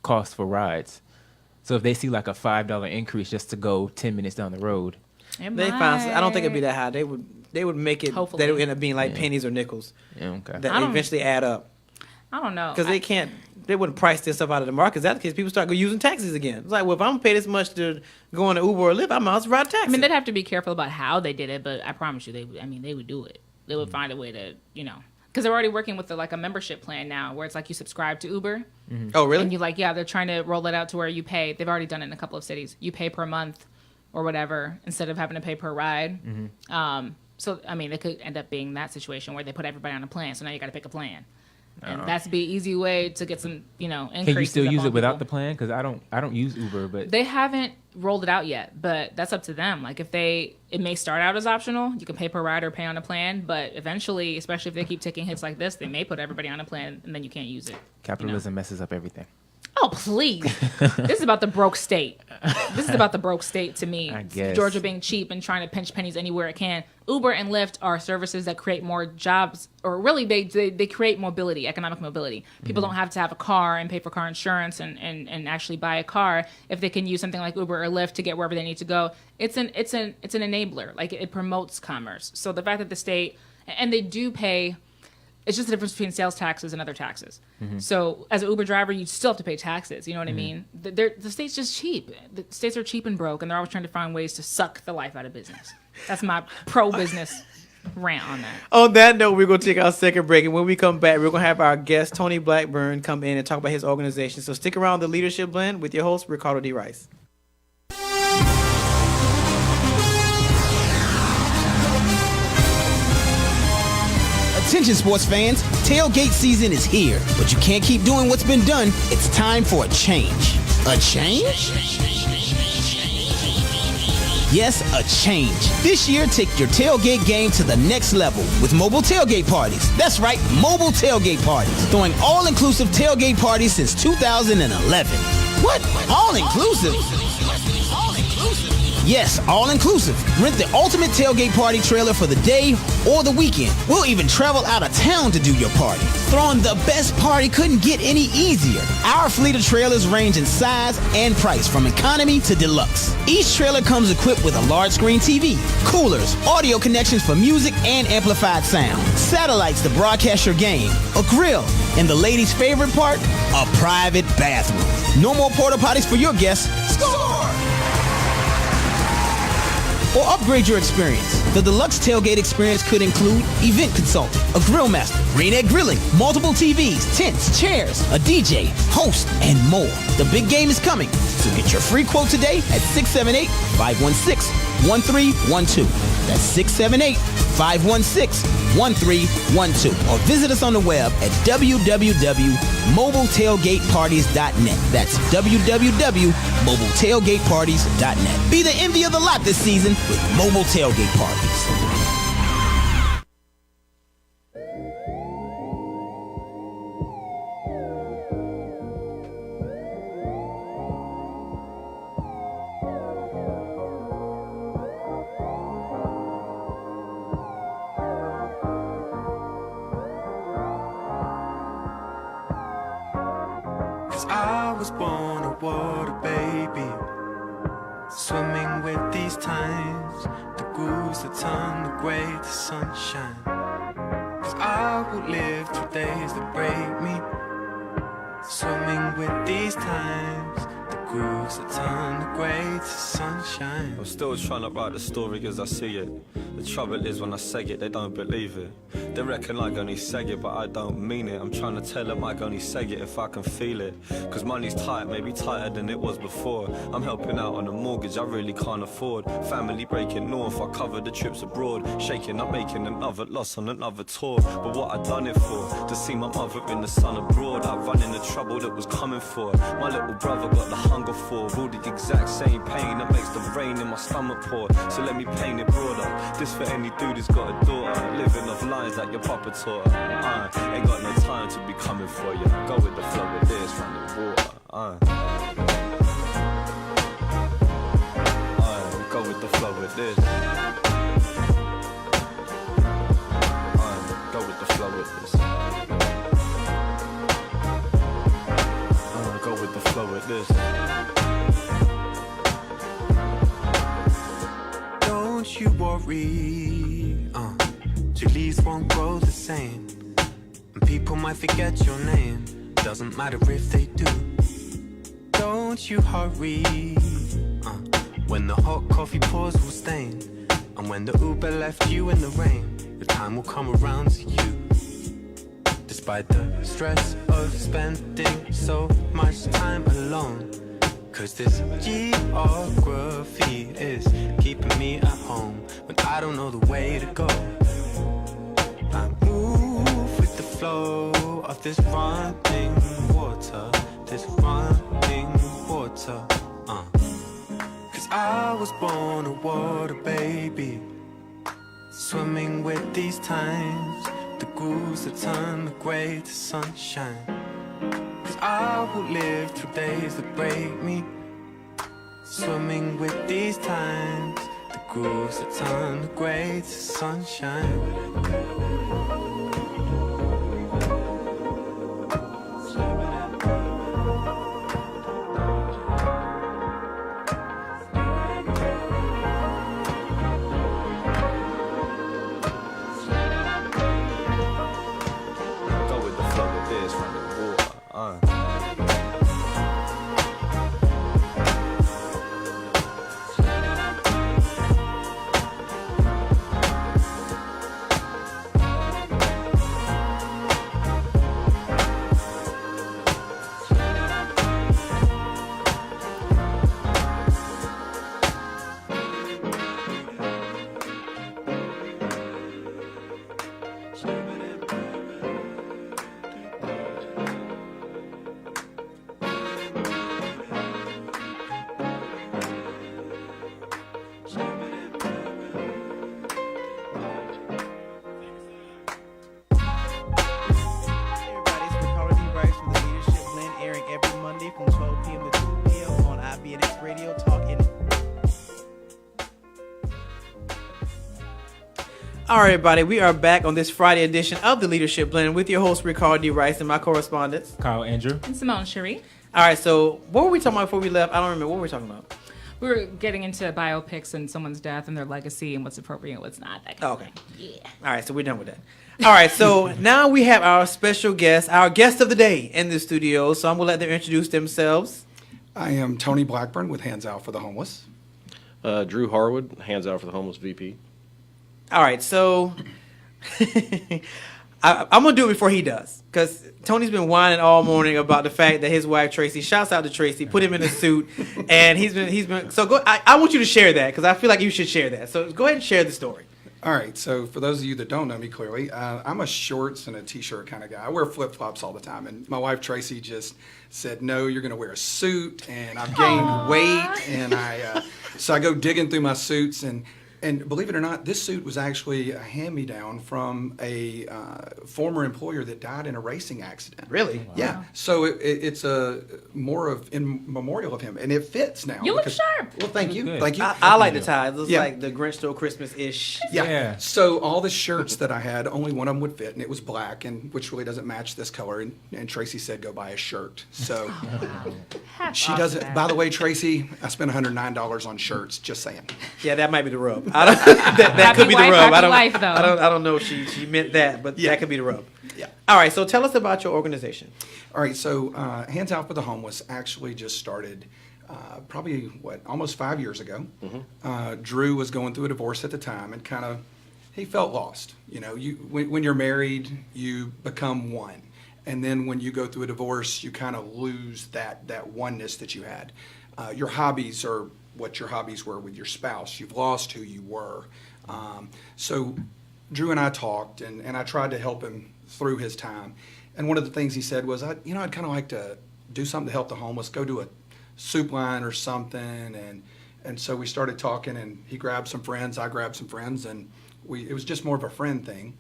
costs for rides. So if they see like a $5 increase just to go 10 minutes down the road. I don't think it'd be that high. They would make it, Hopefully. that it would end up being like pennies or nickels. Yeah, okay. That eventually add up. I don't know. Because they wouldn't price this stuff out of the market. If that's the case, people start using taxis again. It's like, well, if I'm going to pay this much to go on an Uber or Lyft, I might as well ride a taxi. I mean, they'd have to be careful about how they did it, but I promise you, they would do it. They would find a way to, you know, because they're already working with a membership plan now where it's like you subscribe to Uber. Oh, really? And they're trying to roll it out to where you pay. They've already done it in a couple of cities. You pay per month or whatever instead of having to pay per ride. So, I mean, it could end up being that situation where they put everybody on a plan. So now you got to pick a plan. And that's be an easy way to get some, increases. Can you still use it without people. the plan? Because I don't use Uber, but they haven't rolled it out yet. But that's up to them. Like it may start out as optional. You can pay per ride or pay on a plan. But eventually, especially if they keep taking hits like this, they may put everybody on a plan and then you can't use it. Capitalism messes up everything. Oh, please. This is about the broke state. This is about the broke state to me. I guess. Georgia being cheap and trying to pinch pennies anywhere it can. Uber and Lyft are services that create more jobs, or really they create mobility, economic mobility. People don't have to have a car and pay for car insurance and actually buy a car if they can use something like Uber or Lyft to get wherever they need to go. It's an enabler. Like it promotes commerce. So the fact that the state, and they do pay, it's just the difference between sales taxes and other taxes. So as an Uber driver, you still have to pay taxes. You know what I mean? The state's just cheap. The states are cheap and broke, and they're always trying to find ways to suck the life out of business. That's my pro-business rant on that. On that note, we're going to take our second break. And when we come back, we're going to have our guest, Tony Blackburn, come in and talk about his organization. So stick around, The Leadership Blend, with your host, Ricardo D. Rice. Attention sports fans, tailgate season is here, but you can't keep doing what's been done. It's time for a change. A change? Yes, a change. This year, take your tailgate game to the next level with mobile tailgate parties. That's right, mobile tailgate parties. Throwing all-inclusive tailgate parties since 2011. What? All-inclusive? Yes, all-inclusive. Rent the ultimate tailgate party trailer for the day or the weekend. We'll even travel out of town to do your party. Throwing the best party couldn't get any easier. Our fleet of trailers range in size and price from economy to deluxe. Each trailer comes equipped with a large screen TV, coolers, audio connections for music and amplified sound, satellites to broadcast your game, a grill, and the ladies' favorite part, a private bathroom. No more porta potties for your guests. Score! or upgrade your experience. The deluxe tailgate experience could include event consulting, a grill master, Rainette Grilling, multiple TVs, tents, chairs, a DJ, host, and more. The big game is coming, so get your free quote today at 678-516-1312. That's 678-516-1312. Or visit us on the web at www.mobiletailgateparties.net. That's www.mobiletailgateparties.net. Be the envy of the lot this season with Mobile Tailgate Parties. I was born a water baby, swimming with these times, the grooves that turn the gray to sunshine. 'Cause I will live through days that break me, swimming with these times, the grooves that turn the gray to sunshine. I'm still trying to write the story as I see it. The trouble is when I say it, they don't believe it. They reckon I only say it, but I don't mean it. I'm trying to tell them I only say it if I can feel it. Cause money's tight, maybe tighter than it was before. I'm helping out on a mortgage I really can't afford. Family breaking north, I cover the trips abroad. Shaking, I'm making another loss on another tour. But what I done it for? To see my mother in the sun abroad. I run in the trouble that was coming for. My little brother got the hunger for. All the exact same pain that makes the rain in my stomach pour. So let me paint it broader. This for any dude who's got a daughter, living off lines like your papa taught her. Ain't got no time to be coming for you. Go with the flow with this, run the water. Go with the flow with this. Go with the flow with this. Go with the flow with this. Don't you worry, two leaves won't grow the same, and people might forget your name. Doesn't matter if they do. Don't you hurry, when the hot coffee pours will stain, and when the Uber left you in the rain, the time will come around to you. Despite the stress of spending so much time alone, 'cause this geography is keeping me at home when I don't know the way to go. I move with the flow of this running water, this running water. 'Cause I was born a water baby, swimming with these times, the grooves that turn the gray to sunshine. 'Cause I will live through days that break me, swimming with these times, the grooves that turn the gray to sunshine. Go with the flow with this, run the water. Everybody, it's Ricardo D. Rice from the Leadership Blend, airing every Monday from 12 p.m. to 2 p.m. on IBNX Radio Talking. All right, everybody, we are back on this Friday edition of the Leadership Blend with your host, Ricardo D. Rice, and my correspondents, Kyle Andrew. And Simone Cherie. All right, so what were we talking about before we left? I don't remember. What were we talking about? We were getting into biopics and someone's death and their legacy and what's appropriate and what's not. That kind Okay. of thing. Yeah. All right, so we're done with that. All right, so now we have our special guest, our guest of the day in the studio. So I'm going to let them introduce themselves. I am Tony Blackburn with Hands Out for the Homeless. Drew Harwood, hands out for the homeless VP. All right, so I'm gonna do it before he does, because Tony's been whining all morning about the fact that his wife Tracy, shouts out to Tracy, put him in a suit, and he's been. So go. I want you to share that, because I feel like you should share that. So go ahead and share the story. All right, so for those of you that don't know me clearly, I'm a shorts and a t-shirt kind of guy. I wear flip-flops all the time, and my wife Tracy just said, no, you're going to wear a suit, and I've gained weight, and so I go digging through my suits, and believe it or not, this suit was actually a hand-me-down from a former employer that died in a racing accident. Really? Yeah. So it's a more of in memorial of him, and it fits now. You look sharp. Well, thank you. Good. Thank you. I like the tie. It looks Yeah. like the Grinch Stole Christmas-ish. Yeah. So all the shirts that I had, only one of them would fit, and it was black, and which really doesn't match this color. And Tracy said, "Go buy a shirt." So she doesn't. By the way, Tracy, I spent $109 on shirts. Just saying. Yeah, that might be the rub. That could be the wife, rub. happy life, though. I don't know if she meant that, but that could be the rub. Yeah. All right, so tell us about your organization. All right. So Hands Out for the Homeless actually just started. Probably almost 5 years ago. Drew was going through a divorce at the time, and he felt lost. You know, when you're married, you become one, and then when you go through a divorce, you kind of lose that oneness that you had. Your hobbies are what your hobbies were with your spouse. You've lost who you were. So Drew and I talked, and I tried to help him through his time. And one of the things he said was, I'd kind of like to do something to help the homeless. Go to a soup line or something, and so we started talking, and he grabbed some friends, I grabbed some friends, and it was just more of a friend thing.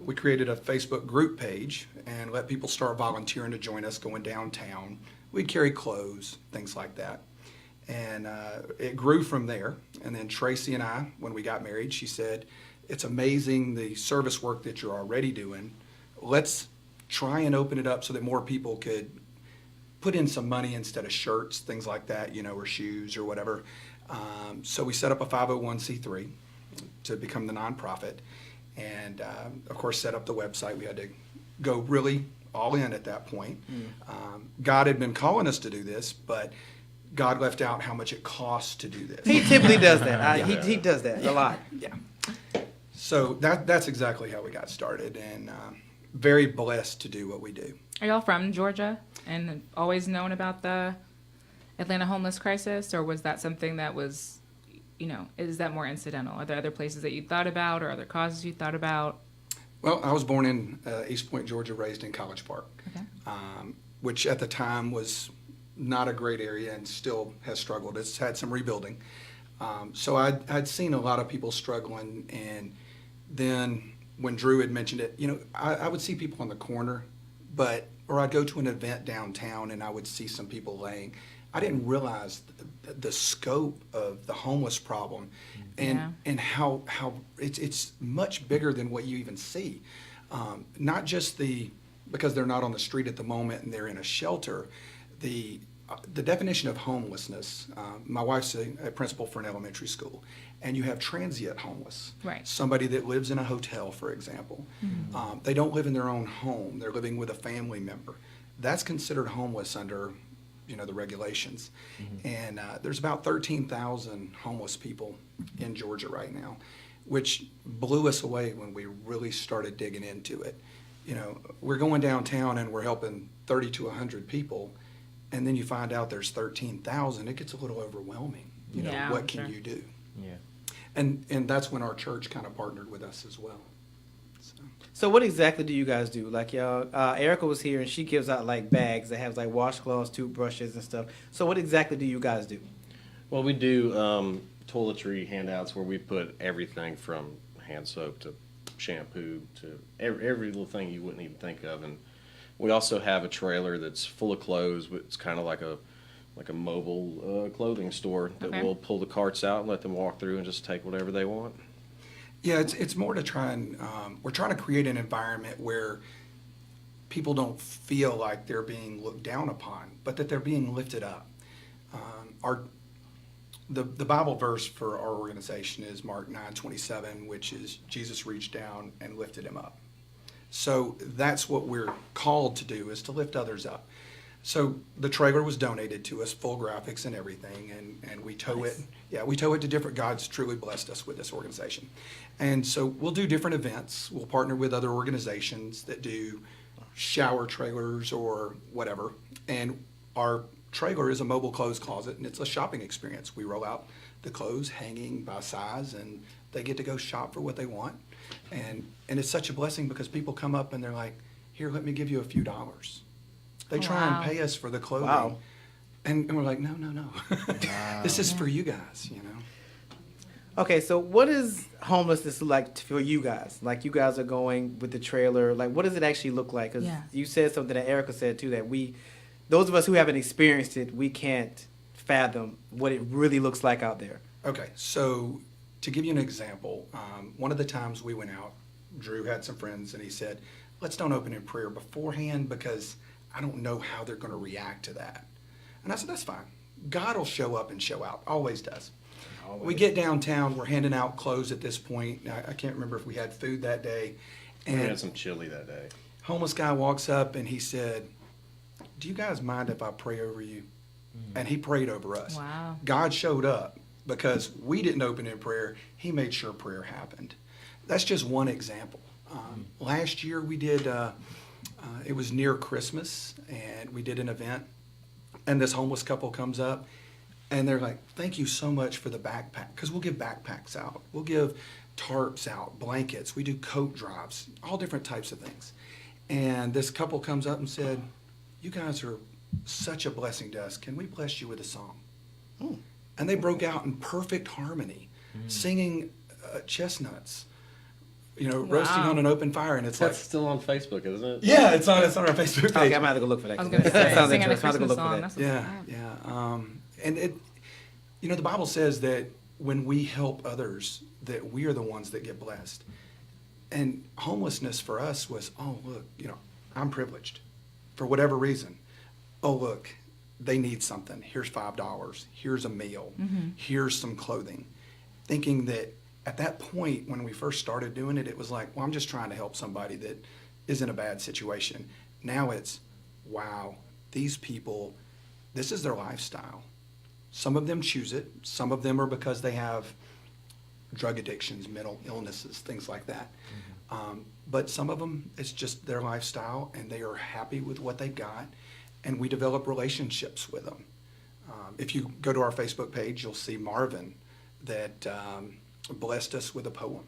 We created a Facebook group page and let people start volunteering to join us going downtown. We'd carry clothes, things like that, and it grew from there. And then Tracy and I, when we got married, she said, it's amazing the service work that you're already doing. Let's try and open it up so that more people could put in some money instead of shirts, things like that, or shoes or whatever. So we set up a 501c3 to become the nonprofit, and of course set up the website. We had to go really all in at that point. God had been calling us to do this, but God left out how much it costs to do this. He typically does that. He does that a lot. Yeah. So that's exactly how we got started, and very blessed to do what we do. Are y'all from Georgia and always known about the Atlanta homeless crisis, or was that something that was, is that more incidental? Are there other places that you thought about, or other causes you thought about? Well, I was born in East Point, Georgia, raised in College Park, Okay. Which at the time was not a great area and still has struggled. It's had some rebuilding. So I'd seen a lot of people struggling, and then when Drew had mentioned it, I would see people on the corner, or I'd go to an event downtown and I would see some people laying. I didn't realize the scope of the homeless problem, and how it's much bigger than what you even see. Not just because they're not on the street at the moment and they're in a shelter. The definition of homelessness. My wife's a principal for an elementary school, and you have transient homeless. Right. Somebody that lives in a hotel, for example. They don't live in their own home. They're living with a family member. That's considered homeless under, the regulations. And there's about 13,000 homeless people in Georgia right now, which blew us away when we really started digging into it. We're going downtown and we're helping 30 to 100 people, and then you find out there's 13,000. It gets a little overwhelming. What can you do? Yeah. And that's when our church kind of partnered with us as well. So what exactly do you guys do? Like y'all, Erica was here and she gives out like bags that have like washcloths, toothbrushes, and stuff. So what exactly do you guys do? Well, we do toiletry handouts where we put everything from hand soap to shampoo to every little thing you wouldn't even think of. And we also have a trailer that's full of clothes. It's kind of like a mobile clothing store that will pull the carts out and let them walk through and just take whatever they want. Yeah, it's more to try and we're trying to create an environment where people don't feel like they're being looked down upon, but that they're being lifted up. The Bible verse for our organization is Mark 9:27, which is Jesus reached down and lifted him up. So that's what we're called to do, is to lift others up. So the trailer was donated to us, full graphics and everything, and we tow it. Yeah, we tow it to different. God's truly blessed us with this organization, and so we'll do different events. We'll partner with other organizations that do shower trailers or whatever, and our trailer is a mobile clothes closet, and it's a shopping experience. We roll out the clothes hanging by size, and they get to go shop for what they want, and it's such a blessing because people come up and they're like, "Here, let me give you a few dollars." They try Wow. and pay us for the clothing. Wow. And we're like, no. This is for you guys, Okay, so what is homelessness like for you guys? Like, you guys are going with the trailer. Like, what does it actually look like? Because Yeah. you said something that Erica said, too, that those of us who haven't experienced it, we can't fathom what it really looks like out there. Okay, so to give you an example, one of the times we went out, Drew had some friends, and he said, let's don't open in prayer beforehand because I don't know how they're going to react to that. And I said, that's fine. God will show up and show out, always does. We get downtown, we're handing out clothes at this point. I can't remember if we had food that day. We And had some chili that day. homeless guy walks up and he said, do you guys mind if I pray over you? And he prayed over us. Wow. God showed up because we didn't open in prayer. He made sure prayer happened. That's just one example. Last year we did, it was near Christmas, and we did an event, and this homeless couple comes up, and they're like, thank you so much for the backpack, because we'll give backpacks out. We'll give tarps out, blankets. We do coat drives, all different types of things. And this couple comes up and said, you guys are such a blessing to us. Can we bless you with a song? And they broke out in perfect harmony, singing Chestnuts, roasting on an open fire. And it's That's like, still on Facebook, isn't it? yeah, it's on our Facebook page. Okay, I'm going to have to go look for that. I was going to That say, sounds singing a interesting. I'm going to Christmas go look song. for that. That's what's Yeah, up. yeah. And the Bible says that when we help others, that we are the ones that get blessed. And homelessness for us was, oh, look, I'm privileged for whatever reason. Oh, look, they need something. Here's $5. Here's a meal. Here's some clothing. Thinking that at that point, when we first started doing it, it was like, well, I'm just trying to help somebody that is in a bad situation. Now it's, wow, these people, this is their lifestyle. Some of them choose it. Some of them are because they have drug addictions, mental illnesses, things like that. But some of them, it's just their lifestyle, and they are happy with what they've got, and we develop relationships with them. If you go to our Facebook page, you'll see Marvin that blessed us with a poem.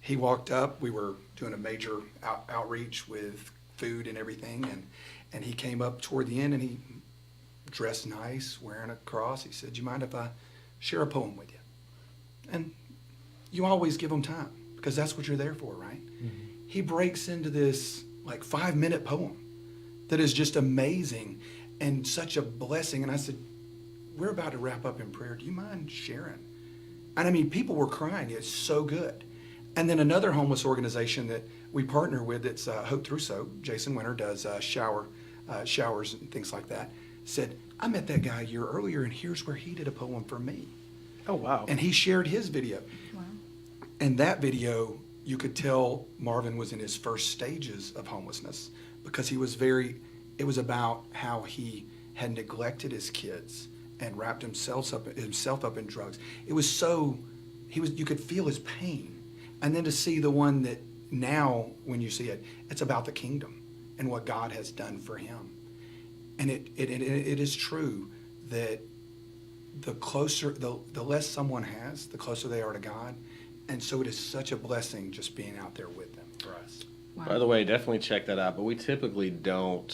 He walked up, we were doing a major outreach with food and everything, and he came up toward the end, and he dressed nice, wearing a cross. He said, do you mind if I share a poem with you? And you always give them time, because that's what you're there for, right? He breaks into this 5-minute poem that is just amazing and such a blessing. And I said, we're about to wrap up in prayer. Do you mind sharing? And I mean, people were crying. It's so good. And then another homeless organization that we partner with, it's Hope Through Soap. Jason Winter does showers and things like that. Said, I met that guy a year earlier, and here's where he did a poem for me. Oh, wow. And he shared his video. Wow. And that video, you could tell Marvin was in his first stages of homelessness, because it was about how he had neglected his kids and wrapped himself up in drugs. It was you could feel his pain. And then to see the one that now, when you see it, it's about the kingdom and what God has done for him. And it is true that the less someone has, the closer they are to God. And so it is such a blessing just being out there with them for us. Wow. By the way, definitely check that out. But we typically don't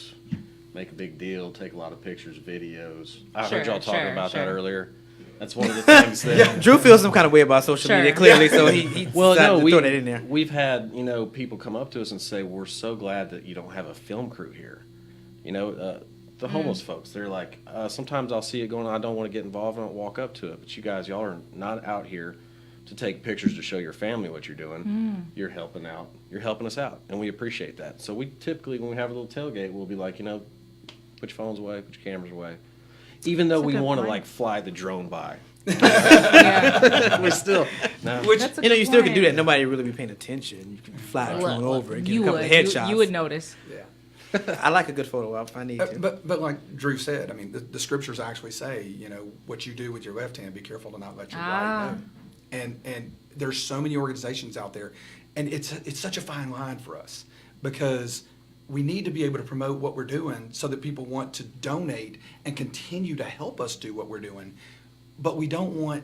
make a big deal, take a lot of pictures, videos. I heard y'all talking about that earlier. That's one of the things that Drew feels some kind of way about social media, clearly, so he well, decided no, to throw that in there. We've had people come up to us and say, "We're so glad that you don't have a film crew here." The homeless folks, they're like, sometimes I'll see it going on, I don't want to get involved, I don't walk up to it. But you guys, y'all are not out here to take pictures to show your family what you're doing. You're helping out. You're helping us out, and we appreciate that. So we typically, when we have a little tailgate, we'll be like, put your phones away, put your cameras away. Even though we want to fly the drone by. Yeah. We're still no. That's a good you still can do point. that. Nobody really be paying attention. You can fly a drone over and get You a couple of would. headshots. You would notice. Yeah. I like a good photo op if I need to. But like Drew said, I mean, the scriptures actually say, you know, what you do with your left hand, be careful to not let your right know. And there's so many organizations out there, and it's such a fine line for us because we need to be able to promote what we're doing so that people want to donate and continue to help us do what we're doing. But we don't want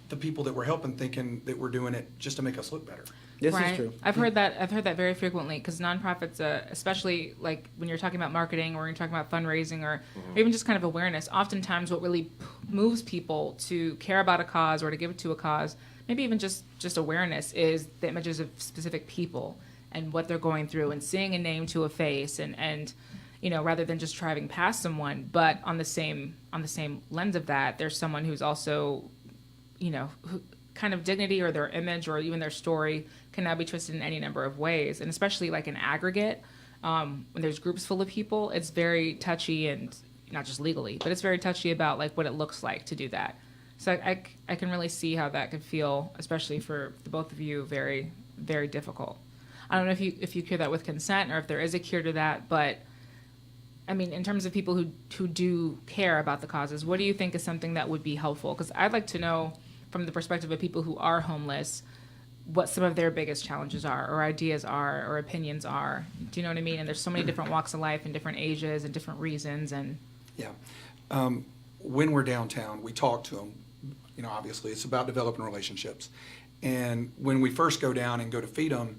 the people that we're helping thinking that we're doing it just to make us look better. This right. is true. I've heard that very frequently because nonprofits, especially like when you're talking about marketing or you're talking about fundraising or even just kind of awareness, oftentimes what really moves people to care about a cause or to give it to a cause, maybe even just awareness, is the images of specific people and what they're going through and seeing a name to a face and you know, rather than just driving past someone, but on the same lens of that, there's someone who's also, you know, who kind of dignity or their image or even their story can now be twisted in any number of ways. And especially like an aggregate, when there's groups full of people, it's very touchy, and not just legally, but it's very touchy about like what it looks like to do that. So I can really see how that could feel, especially for the both of you, very, very difficult. I don't know if you cure that with consent or if there is a cure to that, but I mean, in terms of people who do care about the causes, what do you think is something that would be helpful? Because I'd like to know from the perspective of people who are homeless, what some of their biggest challenges are or ideas are or opinions are. Do you know what I mean? And there's so many different walks of life and different ages and different reasons. And Yeah. When we're downtown, we talk to them. You know, obviously, it's about developing relationships. And when we first go down and go to feed them,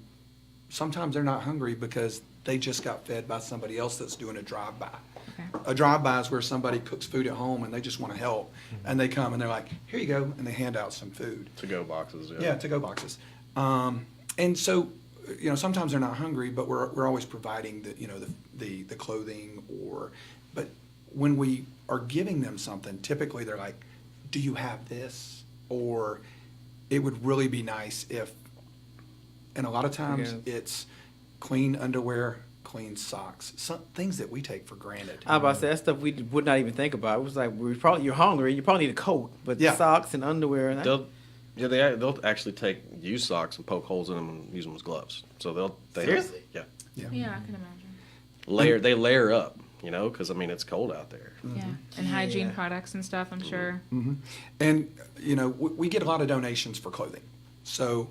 sometimes they're not hungry because they just got fed by somebody else that's doing a drive-by. Okay. A drive-by is where somebody cooks food at home and they just want to help. And they come and they're like, here you go, and they hand out some food. To-go boxes. Yeah, to-go boxes. And so, you know, sometimes they're not hungry, but we're always providing the clothing but when we are giving them something, typically they're like, do you have this? Or it would really be nice if, and a lot of times it's clean underwear, clean socks, some things that we take for granted. I was about to say, that stuff we would not even think about. It was like, you're hungry, you probably need a coat, but socks and underwear. And they'll actually take used socks and poke holes in them and use them as gloves. So Seriously? Yeah. yeah, I can imagine. They layer up, you know, because I mean it's cold out there. Yeah, and hygiene products and stuff, I'm sure. Mm-hmm. And, you know, we get a lot of donations for clothing. So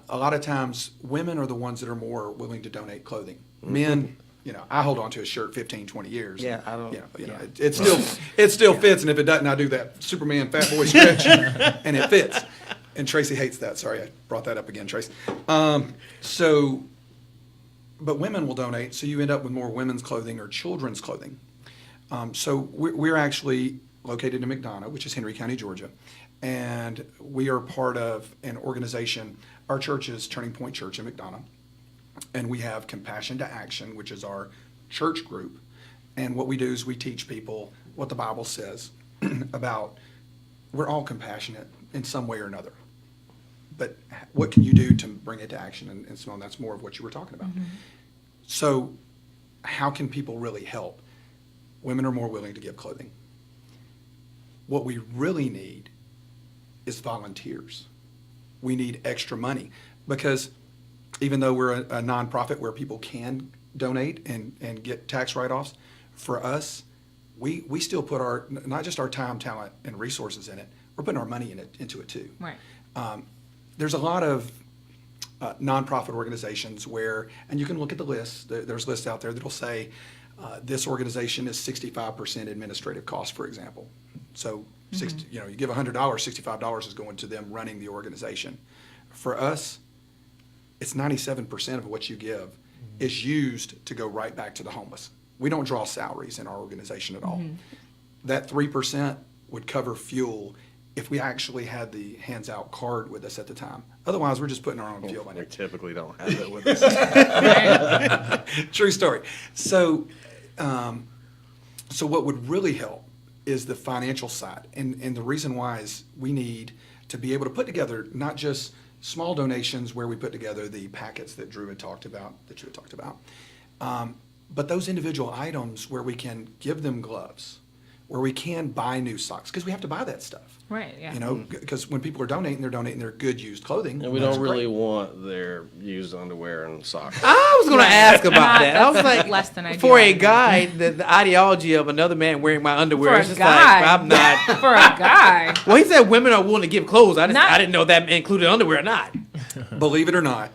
a lot of times women are the ones that are more willing to donate clothing. Men, you know, I hold on to a shirt 15, 20 years. Yeah, I don't. You know, it still fits, and if it doesn't, I do that Superman fat boy stretch, and it fits. And Tracy hates that. Sorry, I brought that up again, Tracy. But women will donate, so you end up with more women's clothing or children's clothing. So we're actually located in McDonough, which is Henry County, Georgia, and we are part of an organization. Our church is Turning Point Church in McDonough, and we have Compassion to Action, which is our church group. And what we do is we teach people what the Bible says about we're all compassionate in some way or another. But what can you do to bring it to action? And Simone, that's more of what you were talking about. Mm-hmm. So how can people really help? Women are more willing to give clothing. What we really need is volunteers. We need extra money because even though we're a nonprofit where people can donate and get tax write-offs, for us, we still put not just our time, talent, and resources in it, we're putting our money into it too. Right. There's a lot of nonprofit organizations where, and you can look at the list, there's lists out there that'll say this organization is 65% administrative cost, for example. So you give $100, $65 is going to them running the organization. For us, it's 97% of what you give is used to go right back to the homeless. We don't draw salaries in our organization at all. That 3% would cover fuel if we actually had the hands out card with us at the time. Otherwise, we're just putting our own fuel in We it. typically don't have it with us. True story. So what would really help is the financial side. And the reason why is we need to be able to put together not just small donations where we put together the packets that you had talked about, but those individual items where we can give them gloves, where we can buy new socks, because we have to buy that stuff. Right, yeah. You know, because when people are donating their good used clothing. And we That's don't really great. want their used underwear and socks. I was going to ask about Not- that. I was like, less than ideal. for a guy, the ideology of another man wearing my underwear For is a just guy. like, I'm not. For a guy. Well, he said women are willing to give clothes. I Not- didn't know that included underwear or not. Believe it or not,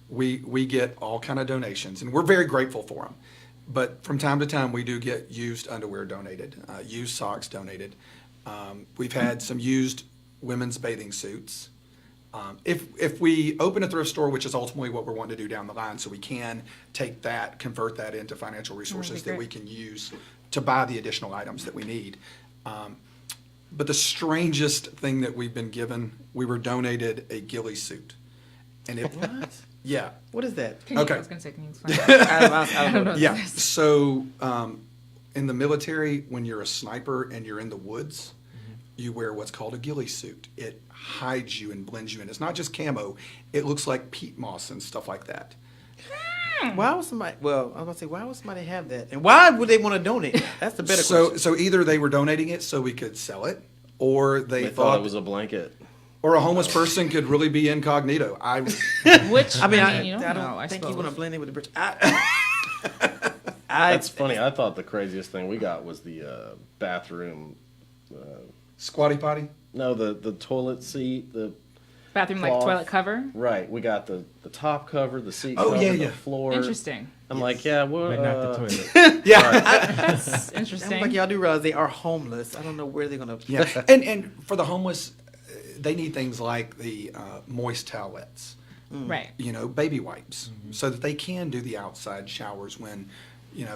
we get all kind of donations, and we're very grateful for them. But from time to time, we do get used underwear donated, used socks donated. We've had some used women's bathing suits. If we open a thrift store, which is ultimately what we're wanting to do down the line, so we can take that, convert that into financial resources that great. we can use to buy the additional items that we need. But the strangest thing that we've been given, we were donated a ghillie suit. And it, yeah. What is that? Okay. I was going to say, can you explain that? I don't know. Yeah. So in the military, when you're a sniper and you're in the woods, you wear what's called a ghillie suit. It hides you and blends you in. It's not just camo. It looks like peat moss and stuff like that. Why would somebody? Well, I was gonna say, why would somebody have that, and why would they want to donate it? That's the better question. So either they were donating it so we could sell it, or they Thought it was a blanket. or a homeless person could really be incognito. Which, I mean, you I don't don't know, I think you suppose. want to blend it with the bridge. That's funny. I thought the craziest thing we got was the bathroom. Squatty potty. No, the toilet seat. The Bathroom, like cloth. toilet cover? Right. We got the top cover, the seat Oh, cover, yeah, the yeah. floor. Interesting. I'm like, yeah, well, But not the toilet. That's I'm interesting. like, y'all do realize they are homeless. I don't know where they're gonna. Yeah. and for the homeless, they need things like the moist towelettes. Right. Baby wipes, so that they can do the outside showers when,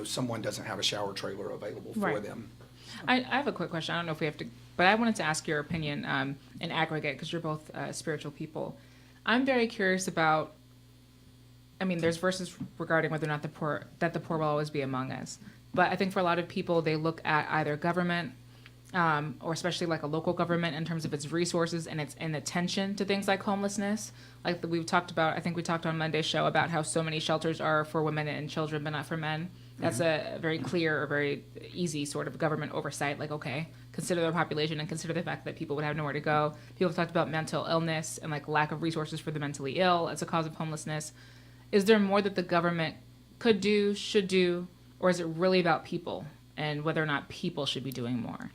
someone doesn't have a shower trailer available for Right. them. I have a quick question. I don't know if we have to, but I wanted to ask your opinion in aggregate, because you're both spiritual people. I'm very curious about, I mean, there's verses regarding whether or not the poor will always be among us. But I think for a lot of people, they look at either government or especially like a local government in terms of its resources and its attention to things like homelessness. Like we've talked about, I think we talked on Monday's show about how so many shelters are for women and children, but not for men. That's a very clear or very easy sort of government oversight. Like, okay, consider their population and consider the fact that people would have nowhere to go. People have talked about mental illness and like lack of resources for the mentally ill as a cause of homelessness. Is there more that the government could do, should do, or is it really about people and whether or not people should be doing more?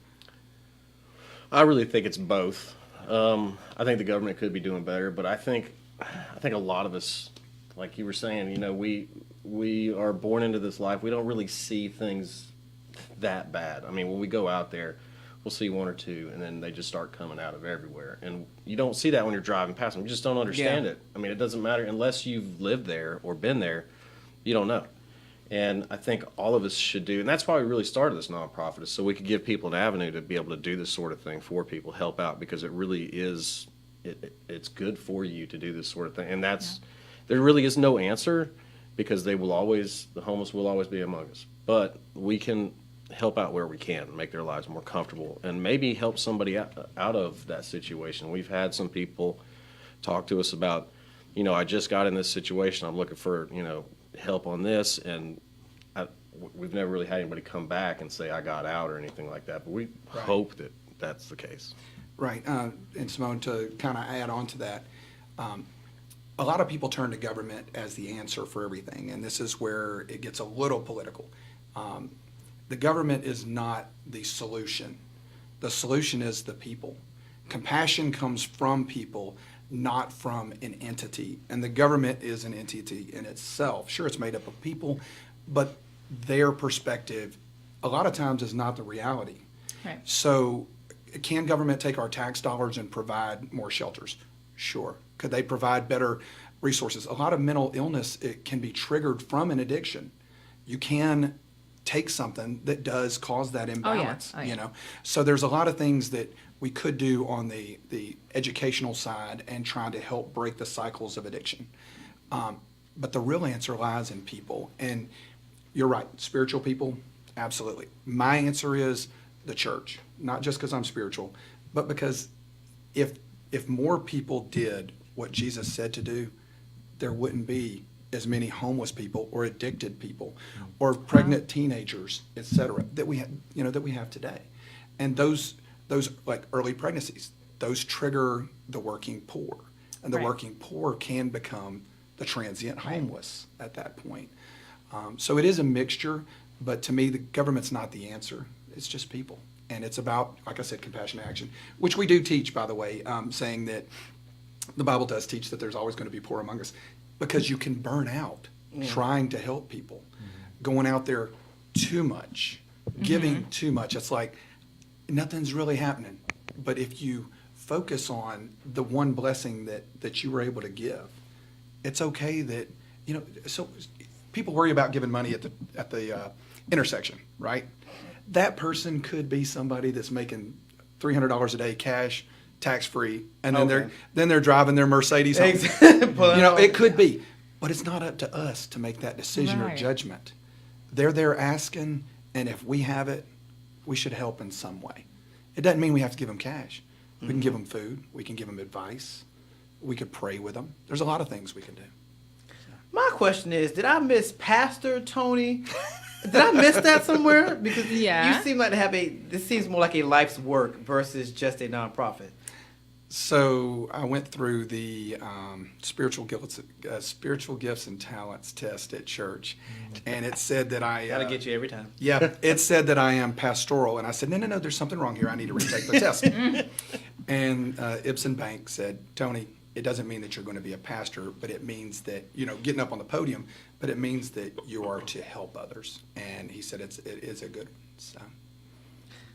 I really think it's both. I think the government could be doing better, but I think a lot of us, like you were saying, we are born into this life. We don't really see things that bad. I mean, when we go out there, we'll see one or two, and then they just start coming out of everywhere. And you don't see that when you're driving past them. You just don't understand it. I mean, it doesn't matter unless you've lived there or been there. You don't know. And I think all of us should do, and that's why we really started this nonprofit, is so we could give people an avenue to be able to do this sort of thing for people, help out, because it really is, it's good for you to do this sort of thing. And there really is no answer, because the homeless will always be among us. But we can help out where we can, make their lives more comfortable, and maybe help somebody out of that situation. We've had some people talk to us about, I just got in this situation, I'm looking for, help on this, and we've never really had anybody come back and say I got out or anything like that, but we hope that that's the case. Right. And Simone, to kind of add on to that, a lot of people turn to government as the answer for everything, and this is where it gets a little political. The government is not the solution. The solution is the people. Compassion comes from people, not from an entity. And the government is an entity in itself. Sure, it's made up of people, but their perspective a lot of times is not the reality. Right. So can government take our tax dollars and provide more shelters? Sure. Could they provide better resources? A lot of mental illness, it can be triggered from an addiction. You can take something that does cause that imbalance, So there's a lot of things that we could do on the educational side and trying to help break the cycles of addiction. But the real answer lies in people. And you're right, spiritual people, absolutely. My answer is the church, not just because I'm spiritual, but because if more people did what Jesus said to do, there wouldn't be as many homeless people or addicted people or pregnant teenagers, et cetera, that we have, that we have today. And those like early pregnancies, those trigger the working poor. And the Right. working poor can become the transient homeless at that point. So it is a mixture, but to me, the government's not the answer. It's just people. And it's about, like I said, compassionate action, which we do teach, by the way, saying that the Bible does teach that there's always going to be poor among us, because you can burn out trying to help people, going out there too much, giving too much. It's like nothing's really happening. But if you focus on the one blessing that you were able to give, it's okay that, so people worry about giving money at the intersection, right? That person could be somebody that's making $300 a day cash, tax-free, and then they're driving their Mercedes home. It could be, but it's not up to us to make that decision or Right. judgment. They're there asking, and if we have it, we should help in some way. It doesn't mean we have to give them cash. We can give them food. We can give them advice. We could pray with them. There's a lot of things we can do. My question is, did I miss Pastor Tony? Did I miss that somewhere? Because Yeah. you seem like to have this seems more like a life's work versus just a nonprofit. So I went through the spiritual gifts and talents test at church, and it said that I Gotta get you every time. Yeah, it said that I am pastoral, and I said, no, there's something wrong here. I need to retake the test. And Ibsen Bank said, Tony, it doesn't mean that you're going to be a pastor, but it means that, getting up on the podium, but it means that you are to help others. And he said it is a good one.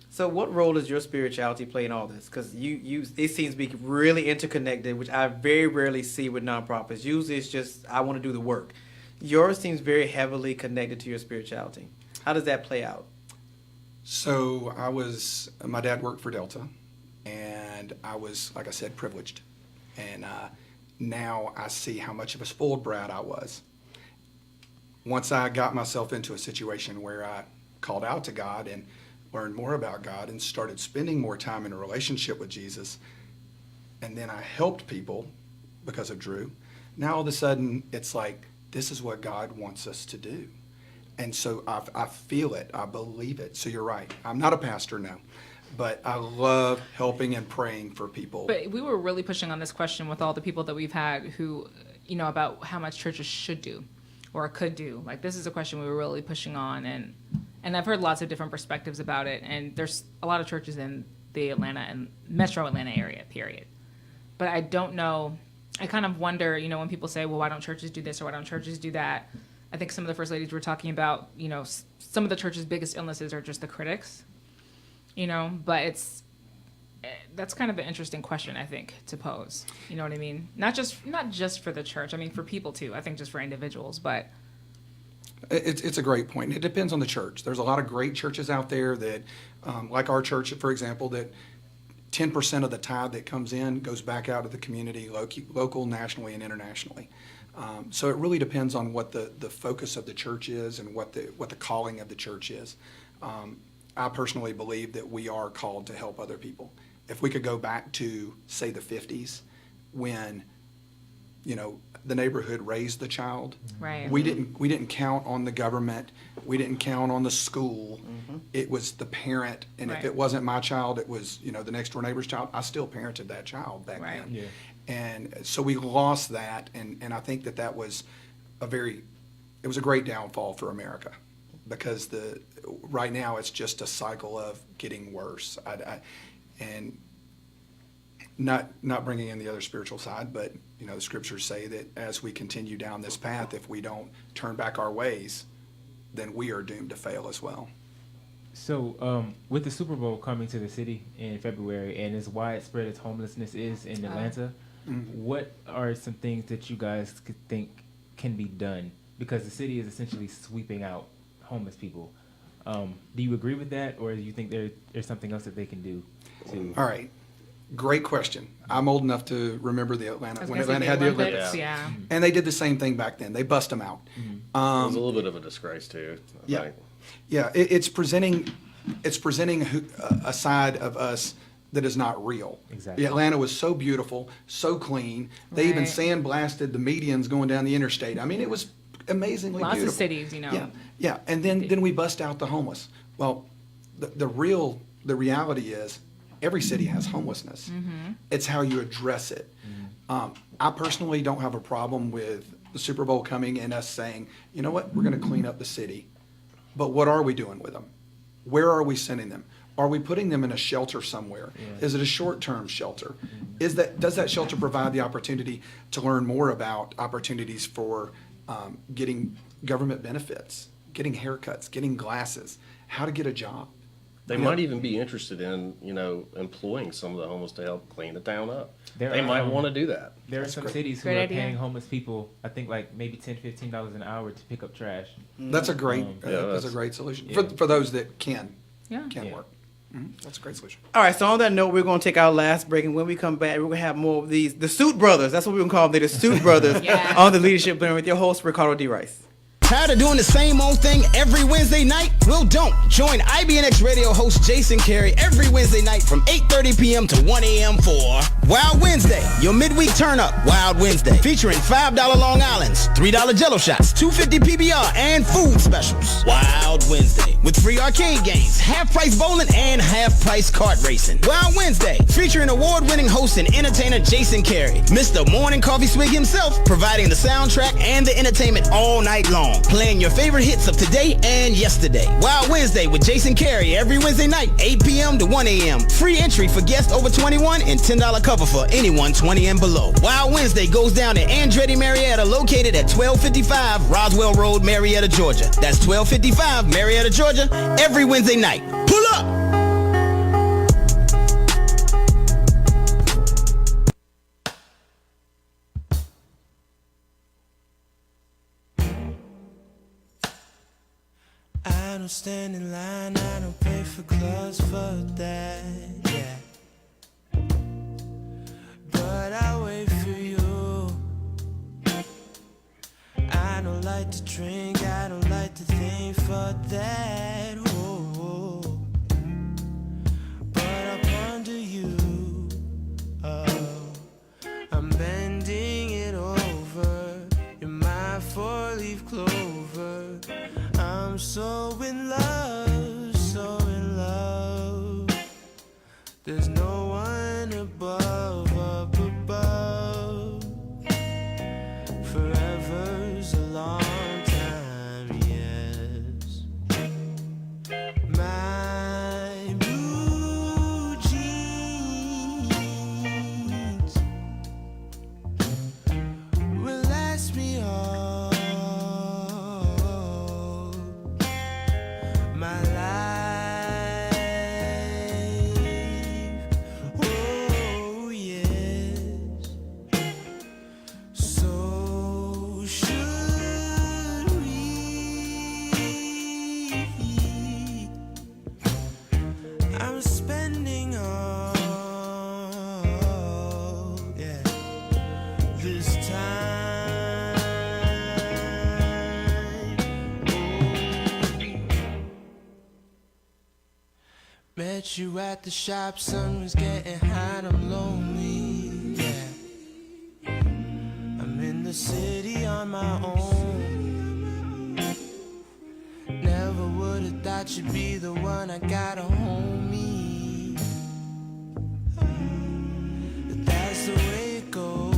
So what role does your spirituality play in all this? Because it seems to be really interconnected, which I very rarely see with nonprofits. Usually it's just, I want to do the work. Yours seems very heavily connected to your spirituality. How does that play out? So my dad worked for Delta, and I was, like I said, privileged. And now I see how much of a spoiled brat I was. Once I got myself into a situation where I called out to God and learned more about God and started spending more time in a relationship with Jesus, and then I helped people because of Drew, now all of a sudden it's like, this is what God wants us to do. And so I feel it, I believe it. So you're right, I'm not a pastor now, but I love helping and praying for people. But we were really pushing on this question with all the people that we've had who, about how much churches should do or could do. Like, this is a question we were really pushing on, and I've heard lots of different perspectives about it, and there's a lot of churches in the Atlanta and metro Atlanta area, period. But I don't know, I kind of wonder, when people say, well, why don't churches do this or why don't churches do that? I think some of the first ladies were talking about, some of the church's biggest illnesses are just the critics, but that's kind of an interesting question, I think, to pose. You know what I mean? Not just for the church. I mean, for people too. I think just for individuals, but it's a great point. It depends on the church. There's a lot of great churches out there that, like our church, for example, that 10% of the tithe that comes in goes back out to the community, local, nationally, and internationally. So it really depends on what the focus of the church is and what the calling of the church is. I personally believe that we are called to help other people. If we could go back to, say, the 50s, when, the neighborhood raised the child. right. We didn't count on the government. We didn't count on the school. It was the parent, and if Right. it wasn't my child, it was the next door neighbor's child. I still parented that child back Right. then. Yeah. And so we lost that, and I think that was it was a great downfall for America, because right now it's just a cycle of getting worse. And not bringing in the other spiritual side, but the scriptures say that as we continue down this path, if we don't turn back our ways, then we are doomed to fail as well. So, with the Super Bowl coming to the city in February, and as widespread as homelessness is in Atlanta, what are some things that you guys could think can be done? Because the city is essentially sweeping out homeless people. Do you agree with that, or do you think there's something else that they can do? All right. Great question. I'm old enough to remember when Atlanta had the Olympics. Yeah. And they did the same thing back then. They bust them out. It was a little bit of a disgrace too. I think. Yeah, it's presenting a side of us that is not real. Exactly. Atlanta was so beautiful, so clean. They even Right. sandblasted the medians going down the interstate. I mean, it was amazingly Lots beautiful. of cities, Yeah, and then we bust out the homeless. Well, the real the reality is every city has homelessness. It's how you address it. I personally don't have a problem with the Super Bowl coming and us saying, you know what, we're going to clean up the city. But what are we doing with them? Where are we sending them? Are we putting them in a shelter somewhere? Is it a short-term shelter? Does that shelter provide the opportunity to learn more about opportunities for getting government benefits, getting haircuts, getting glasses, how to get a job? They might even be interested in, employing some of the homeless to help clean the town up. They might want to do that. There are some cities who are paying homeless people, I think, like maybe $10, $15 an hour to pick up trash. That's a great, that's a great solution for those that can work. That's a great solution. All right, so on that note, we're going to take our last break, and when we come back, we're going to have more of these, the Suit Brothers. That's what we're going to call them, the Suit Brothers on the Leadership Blend with your host, Ricardo D. Rice. Tired of doing the same old thing every Wednesday night? Well, don't. Join IBNX radio host Jason Carey every Wednesday night from 8:30 p.m. to 1 a.m. for Wild Wednesday, your midweek turn-up. Wild Wednesday, featuring $5 Long Islands, $3 Jello shots, $2.50 PBR, and food specials. Wild Wednesday, with free arcade games, half-price bowling, and half-price kart racing. Wild Wednesday, featuring award-winning host and entertainer Jason Carey, Mr. Morning Coffee Swig himself, providing the soundtrack and the entertainment all night long. Playing your favorite hits of today and yesterday. Wild Wednesday with Jason Carey every Wednesday night, 8 p.m. to 1 a.m. Free entry for guests over 21 and $10 cover for anyone 20 and below. Wild Wednesday goes down at Andretti Marietta, located at 1255 Roswell Road, Marietta, Georgia. That's 1255 Marietta, Georgia, every Wednesday night. Pull up! I don't stand in line, I don't pay for clubs for that, yeah. But I wait for you. I don't like to drink, I don't like to think for that, oh. But I ponder you, oh. I'm bending it over, you're my four-leaf clover. I'm so in love, so in love. There's no one above, up above. Forever's a long time, yes. My blue jeans will last me all my life, oh yes. So should we? I'm spending all, yeah, this time, met you at the shop, sun was getting hot, I'm lonely, yeah. I'm in the city on my own. Never would've thought you'd be the one, I got a homie. But that's the way it goes.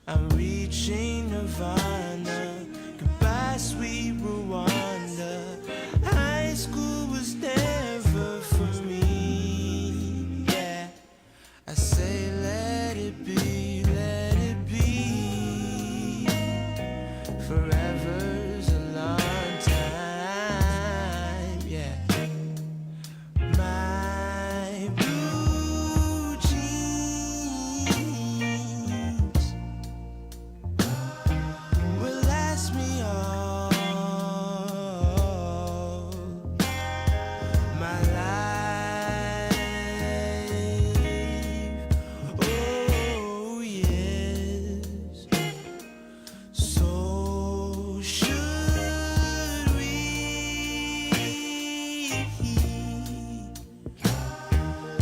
I'm reaching Nirvana. Goodbye, sweet Rwanda. High school was never for me. Yeah, I say let it be, let it be. Forever's a long time. Yeah, my blue jeans will last me all my life, oh yes. So should we?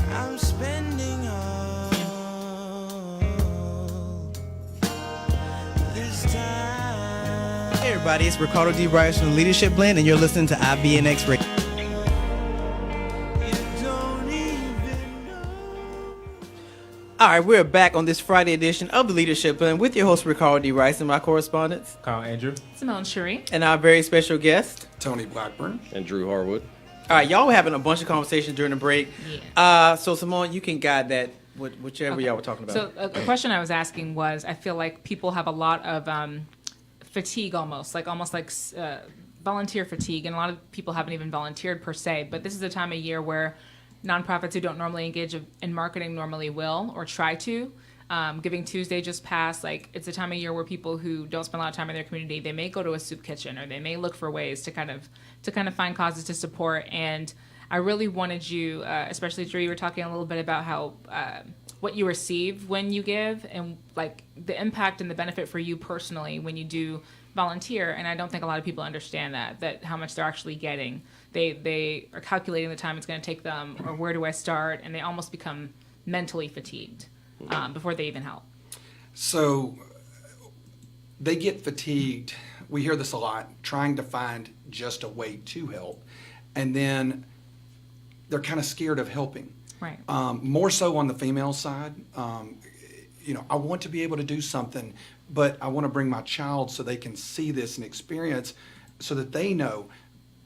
I'm spending all this time. Hey everybody, it's Ricardo D. Rice from the Leadership Blend, and you're listening to IBNX Radio. All right, we're back on this Friday edition of the Leadership Blend with your host, Ricardo D. Rice, and my correspondents, Carl Andrew. Simone Cherie. and our very special guest. Tony Blackburn. And Drew Harwood. All right, y'all were having a bunch of conversations during the break. Yeah. So, Simone, you can guide that, whichever y'all were talking about. So a question I was asking was, I feel like people have a lot of fatigue almost like volunteer fatigue, and a lot of people haven't even volunteered per se, but this is a time of year where nonprofits who don't normally engage in marketing normally will or try to. Giving Tuesday just passed. Like, it's a time of year where people who don't spend a lot of time in their community, they may go to a soup kitchen, or they may look for ways to kind of find causes to support. And I really wanted you, especially Drew, you were talking a little bit about how what you receive when you give, and like the impact and the benefit for you personally when you do volunteer. And I don't think a lot of people understand that how much they're actually getting. They are calculating the time it's going to take them, or where do I start, and they almost become mentally fatigued before they even help. So they get fatigued. We hear this a lot, trying to find just a way to help. And then they're kind of scared of helping. Right. More so on the female side. I want to be able to do something, but I want to bring my child so they can see this and experience so that they know,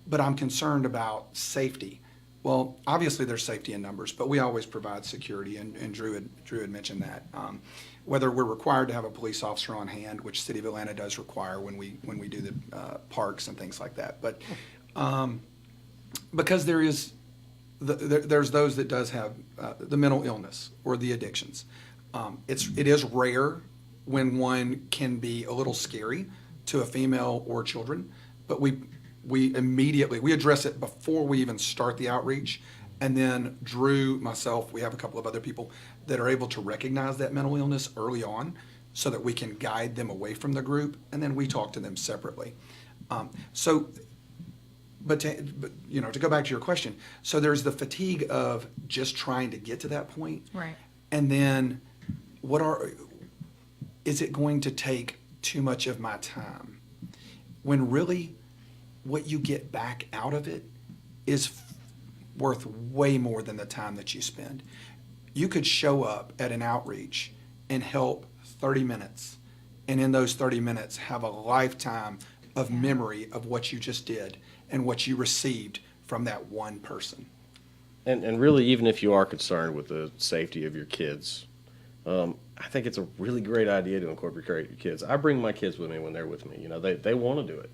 but I'm concerned about safety. Well, obviously there's safety in numbers, but we always provide security, and Drew had mentioned that. Whether we're required to have a police officer on hand, which City of Atlanta does require when we do the parks and things like that, but because there's those that does have the mental illness or the addictions. It is rare when one can be a little scary to a female or children, but we immediately address it before we even start the outreach. And then Drew, myself, we have a couple of other people that are able to recognize that mental illness early on so that we can guide them away from the group, and then we talk to them separately. But to go back to your question, so there's the fatigue of just trying to get to that point. Right. And then is it going to take too much of my time? When really what you get back out of it is worth way more than the time that you spend. You could show up at an outreach and help 30 minutes, and in those 30 minutes have a lifetime of memory of what you just did and what you received from that one person. And really, even if you are concerned with the safety of your kids, I think it's a really great idea to incorporate your kids. I bring my kids with me when they're with me. They want to do it.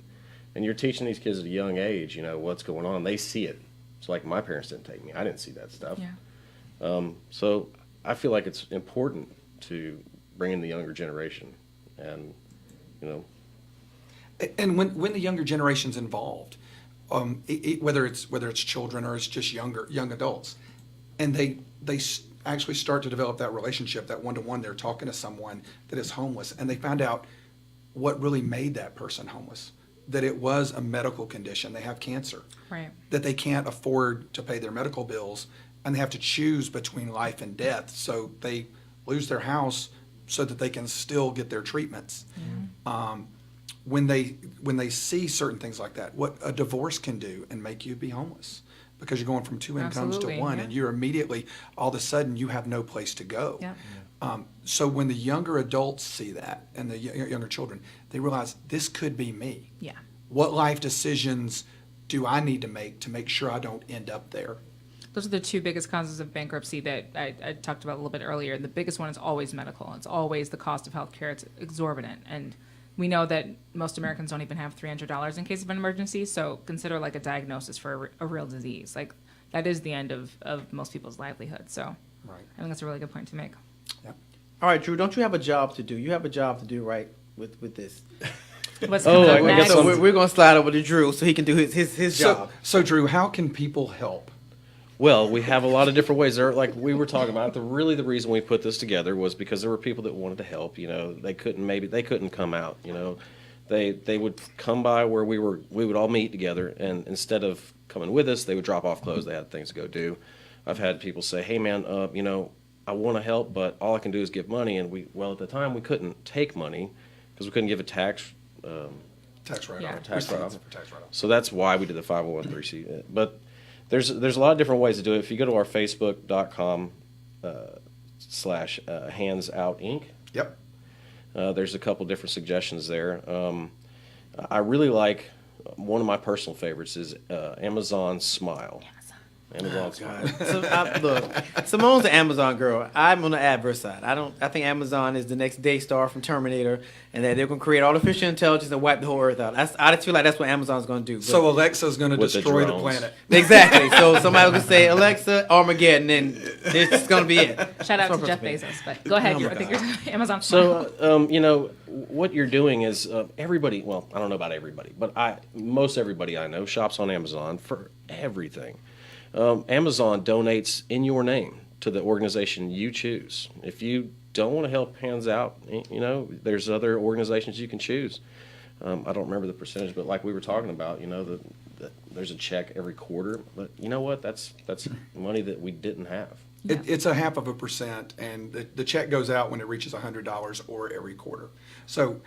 And you're teaching these kids at a young age, what's going on. They see it. It's like my parents didn't take me. I didn't see that stuff. Yeah. So I feel like it's important to bring in the younger generation. And, And when the younger generation's involved, whether it's children or it's just young adults, and they actually start to develop that relationship, that one-to-one, they're talking to someone that is homeless, and they find out what really made that person homeless, that it was a medical condition. They have cancer, Right. that they can't afford to pay their medical bills, and they have to choose between life and death, so they lose their house so that they can still get their treatments. When they see certain things like that, what a divorce can do and make you be homeless, because you're going from two incomes Absolutely, to one, yeah. and you're immediately, all of a sudden, you have no place to go. Yep. So when the younger adults see that, and the younger children, they realize this could be me. Yeah. What life decisions do I need to make sure I don't end up there? Those are the two biggest causes of bankruptcy that I talked about a little bit earlier. The biggest one is always medical. It's always the cost of healthcare. It's exorbitant. And we know that most Americans don't even have $300 in case of an emergency. So consider like a diagnosis for a real disease. Like, that is the end of most people's livelihood. So Right. I think that's a really good point to make. Yep. All right, Drew, don't you have a job to do? You have a job to do, right, with this? What's Oh, coming up I guess next? So we're going to slide over to Drew so he can do his job. So Drew, how can people help? Well, we have a lot of different ways. Like we were talking about, the reason we put this together was because there were people that wanted to help. They couldn't come out. They would come by where we would all meet together, and instead of coming with us, they would drop off clothes. They had things to go do. I've had people say, "Hey, man, I want to help, but all I can do is give money." And at the time we couldn't take money because we couldn't give a tax Tax write-off. Yeah. tax write-off. For tax write-off. So that's why we did the 501(c3). But there's a lot of different ways to do it. If you go to our Facebook.com Hands Out Inc. Yep. There's a couple different suggestions there. I really like, one of my personal favorites is Amazon Smile. Amazon Smile. So, look, Simone's an Amazon girl. I'm on the adverse side. I think Amazon is the next Daystar from Terminator, and that they're going to create artificial intelligence and wipe the whole earth out. I just feel like that's what Amazon's going to do. So Alexa's going to With the destroy the drones. planet. Exactly. So somebody will say Alexa, Armageddon, and it's going to be it. Shout out That's to my Jeff perspective. Bezos, but go ahead. Oh my I think you're Amazon. So, what you're doing is everybody, well, I don't know about everybody, but most everybody I know shops on Amazon for everything. Amazon donates in your name to the organization you choose. If you don't want to help Hands Out, there's other organizations you can choose. I don't remember the percentage, but like we were talking about, there's a check every quarter. But you know what? That's money that we didn't have. It's 0.5%, and the check goes out when it reaches $100 or every quarter. So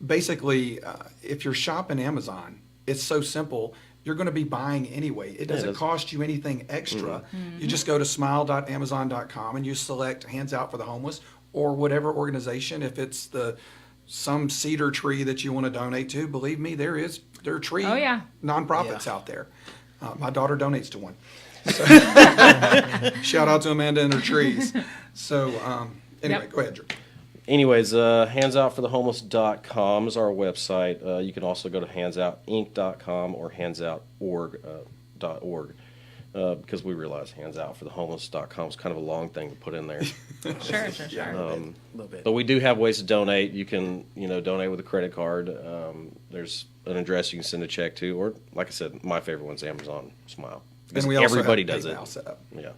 basically, if you're shopping Amazon, it's so simple. You're going to be buying anyway. It doesn't cost you anything extra. You just go to smile.amazon.com and you select Hands Out for the Homeless or whatever organization. If it's some cedar tree that you want to donate to, believe me, there are tree nonprofits out there. My daughter donates to one. So, shout out to Amanda and her trees. So anyway, go ahead, Drew. Anyways, handsoutforthehomeless.com is our website. You can also go to handsoutinc.com or handsoutorg.org because we realize handsoutforthehomeless.com is kind of a long thing to put in there. Sure. A little bit. But we do have ways to donate. You can, donate with a credit card. There's an address you can send a check to, or like I said, my favorite one's Amazon Smile. Because And we also everybody have does it. PayPal set up. Yeah.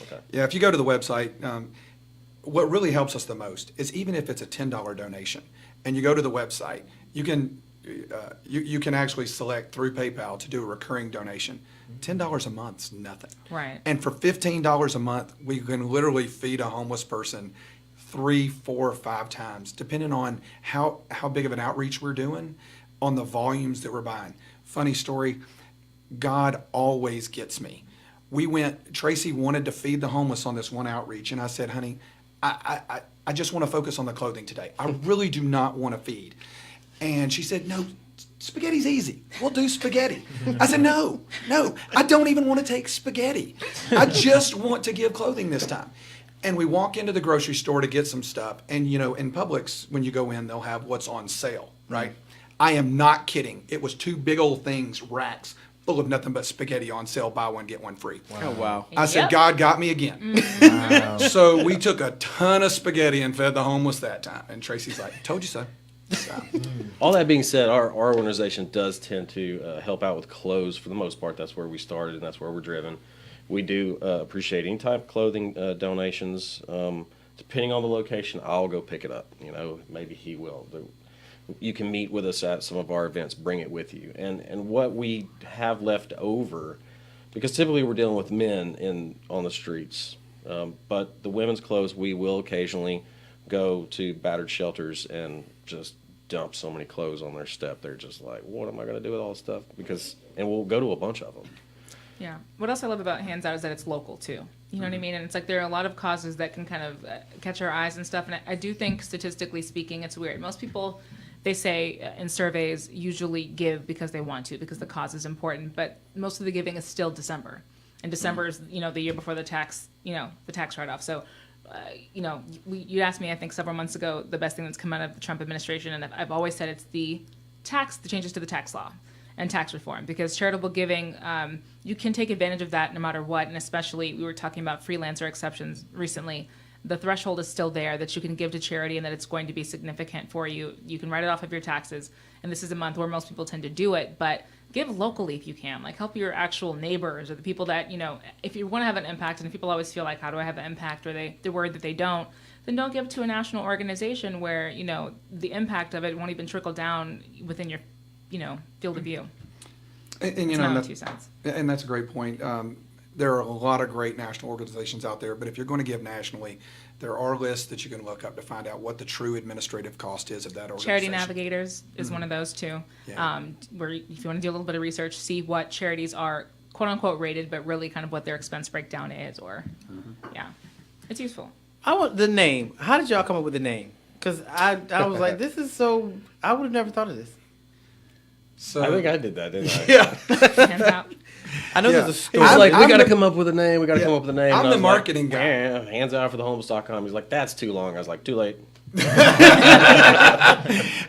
Okay. Yeah, if you go to the website, what really helps us the most is even if it's a $10 donation, and you go to the website, you can actually select through PayPal to do a recurring donation. $10 a month's nothing. Right. And for $15 a month, we can literally feed a homeless person 3, 4, 5 times, depending on how big of an outreach we're doing, on the volumes that we're buying. Funny story, God always gets me. Tracy wanted to feed the homeless on this one outreach, and I said, honey, I just want to focus on the clothing today. I really do not want to feed. And she said, no, spaghetti's easy. We'll do spaghetti. I said, no, I don't even want to take spaghetti. I just want to give clothing this time. And we walk into the grocery store to get some stuff. And, in Publix, when you go in, they'll have what's on sale, right? I am not kidding. It was 2 big old things, racks, full of nothing but spaghetti on sale, buy one, get one free. Wow. Oh, wow. I said, Yep. God got me again. Wow. So we took a ton of spaghetti and fed the homeless that time. And Tracy's like, told you so. All that being said, our organization does tend to help out with clothes for the most part. That's where we started, and that's where we're driven. We do appreciate any type of clothing donations. Depending on the location, I'll go pick it up. Maybe he will. You can meet with us at some of our events, bring it with you. And what we have left over, because typically we're dealing with men on the streets, but the women's clothes, we will occasionally go to battered shelters and just dump so many clothes on their step. They're just like, what am I going to do with all this stuff? And we'll go to a bunch of them. Yeah. What else I love about Hands Out is that it's local too. You know what I mean? And it's like there are a lot of causes that can kind of catch our eyes and stuff. And I do think, statistically speaking, it's weird. Most people, they say in surveys, usually give because they want to, because the cause is important. But most of the giving is still December. And December is, the year before the tax write-off. So, you asked me, I think, several months ago, the best thing that's come out of the Trump administration. And I've always said it's the changes to the tax law and tax reform, because charitable giving, you can take advantage of that no matter what. And especially, we were talking about freelancer exceptions recently. The threshold is still there that you can give to charity and that it's going to be significant for you. You can write it off of your taxes. And this is a month where most people tend to do it, but give locally if you can. Like, help your actual neighbors or the people that, if you want to have an impact, and people always feel like, how do I have an impact? Or they're worried that they don't, then don't give to a national organization where, the impact of it won't even trickle down within your, field of view. And my 2 cents. And that's a great point. There are a lot of great national organizations out there, but if you're going to give nationally, there are lists that you can look up to find out what the true administrative cost is of that organization. Charity Navigators is one of those too. Yeah. Where if you want to do a little bit of research, see what charities are quote unquote rated, but really kind of what their expense breakdown is, or yeah, it's useful. I want the name. How did y'all come up with the name? Because I was like, this is so. I would have never thought of this. So I think I did that, didn't I? yeah. Hands out. I know Yeah. there's a He story. was like, we I'm got to the- come up with a name. We got to come up with a name. I'm And I the was marketing like, guy. Yeah, handsoutforthehomeless.com. He's like, that's too long. I was like, too late.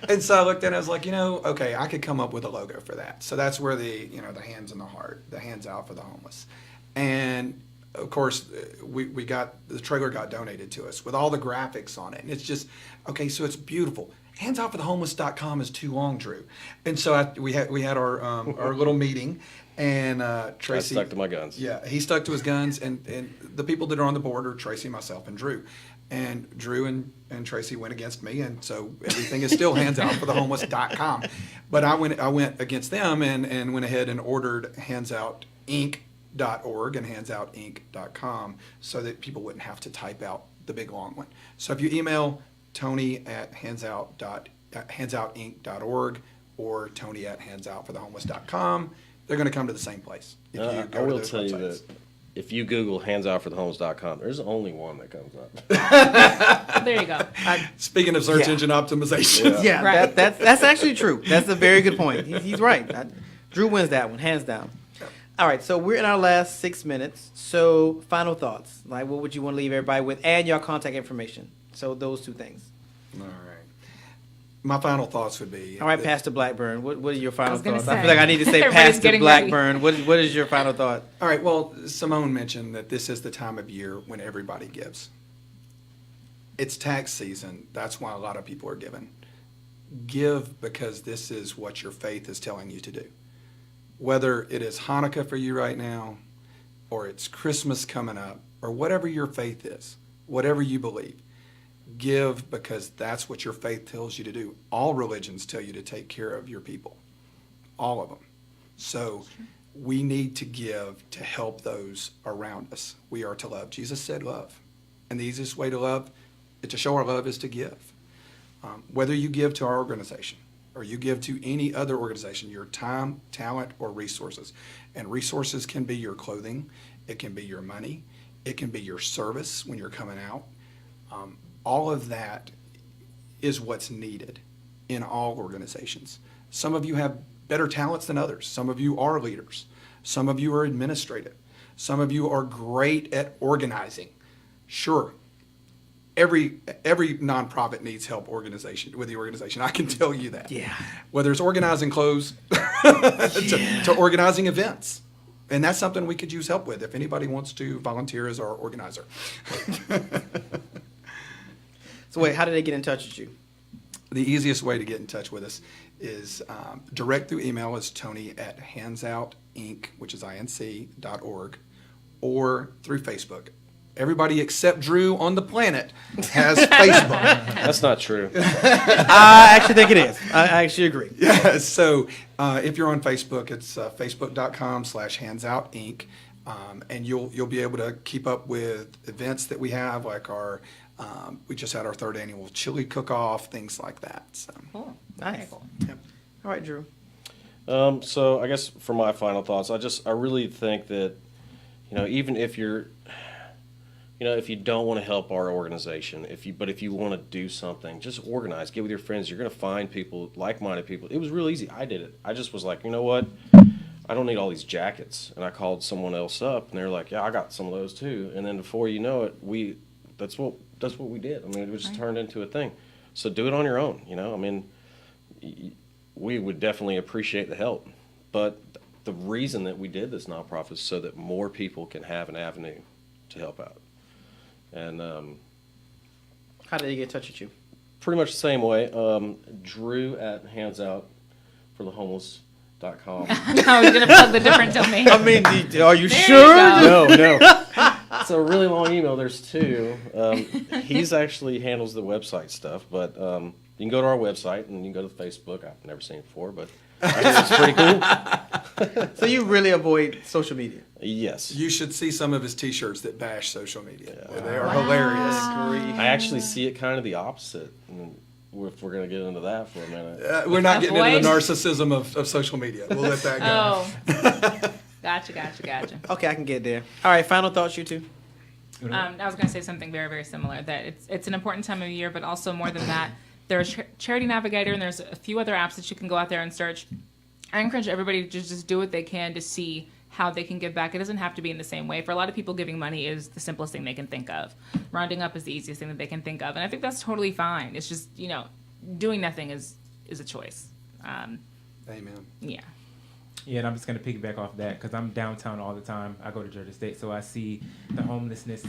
And so I looked at it and I was like, okay, I could come up with a logo for that. So that's where the hands and the heart, the hands out for the homeless. And of course, we got, the trailer got donated to us with all the graphics on it. And it's just, okay, so it's beautiful. Handsoutforthehomeless.com is too long, Drew. And so we had our little meeting, and Tracy. I stuck to my guns. Yeah, he stuck to his guns, and the people that are on the board are Tracy, myself, and Drew. And Drew and Tracy went against me, and so everything is still handsoutforthehomeless.com. But I went against them and went ahead and ordered handsoutinc.org and handsoutinc.com so that people wouldn't have to type out the big long one. So if you email Tony at handsoutinc.org or Tony at handsoutforthehomeless.com, they're going to come to the same place. If you I go to will those tell you websites. that if you Google handsoutforthehomeless.com, there's only one that comes up. There you go. Speaking of search Yeah. engine optimization, Yeah, Right. that's actually true. That's a very good point. He's right. Drew wins that one, hands down. All right, so we're in our last 6 minutes. So final thoughts. Like, what would you want to leave everybody with, and your contact information? So those two things. all right. My final thoughts would be. All right, Pastor Blackburn, what are your final was gonna thoughts? I say. feel like I need to say Everybody's Pastor getting ready. Blackburn. What is your final thought? All right. Well, Simone mentioned that this is the time of year when everybody gives. It's tax season. That's why a lot of people are giving. Give because this is what your faith is telling you to do. Whether it is Hanukkah for you right now, or it's Christmas coming up, or whatever your faith is, whatever you believe, give because that's what your faith tells you to do. All religions tell you to take care of your people, all of them. So we need to give to help those around us. We are to love. Jesus said love. And the easiest way to love, to show our love, is to give. Whether you give to our organization or you give to any other organization, your time, talent, or resources. And resources can be your clothing. It can be your money. It can be your service when you're coming out. All of that is what's needed in all organizations. Some of you have better talents than others. Some of you are leaders. Some of you are administrative. Some of you are great at organizing. Sure, every nonprofit needs help with the organization. I can tell you that. Yeah. Whether it's organizing clothes to organizing events. And that's something we could use help with if anybody wants to volunteer as our organizer. So wait, how did they get in touch with you? The easiest way to get in touch with us is direct through email is Tony at handsoutinc, which is inc.org, or through Facebook. Everybody except Drew on the planet has Facebook. That's not true. I actually think it is. I actually agree. Yeah, so if you're on Facebook, it's facebook.com/handsoutinc, and you'll be able to keep up with events that we have, like we just had our 3rd annual chili cook-off, things like that. So. Cool. Nice. Very cool. Yep. All right, Drew. So I guess for my final thoughts, I really think that, even if you're, if you don't want to help our organization, if you want to do something, just organize, get with your friends. You're going to find people, like-minded people. It was real easy. I did it. I just was like, you know what? I don't need all these jackets. And I called someone else up, and they were like, yeah, I got some of those too. And then before you know it, that's what we did. I mean, it just turned into a thing. So do it on your own, I mean, we would definitely appreciate the help. But the reason that we did this nonprofit is so that more people can have an avenue to help out. And How did they get in touch with you? pretty much the same way. Drew at handsoutforthehomeless.com. Now we're gonna plug the different domain. I mean, are you There you sure? go. No. It's a really long email. There's 2. He's actually handles the website stuff, but you can go to our website and you can go to Facebook. I've never seen it before, but I think it's pretty cool. So you really avoid social media? Yes. You should see some of his T-shirts that bash social media. They are hilarious. I actually see it kind of the opposite. And if we're going to get into that for a minute. We're not getting into the Avoid? narcissism of social media. We'll let that go. Oh. Gotcha. Okay, I can get there. All right, final thoughts, you two? I was going to say something very, very similar, that it's an important time of year, but also more than that, there's Charity Navigator, and there's a few other apps that you can go out there and search. I encourage everybody to just do what they can to see how they can give back. It doesn't have to be in the same way. For a lot of people, giving money is the simplest thing they can think of. Rounding up is the easiest thing that they can think of. And I think that's totally fine. It's just, doing nothing is a choice. Amen. Yeah. Yeah, and I'm just going to piggyback off that because I'm downtown all the time. I go to Georgia State, so I see the homelessness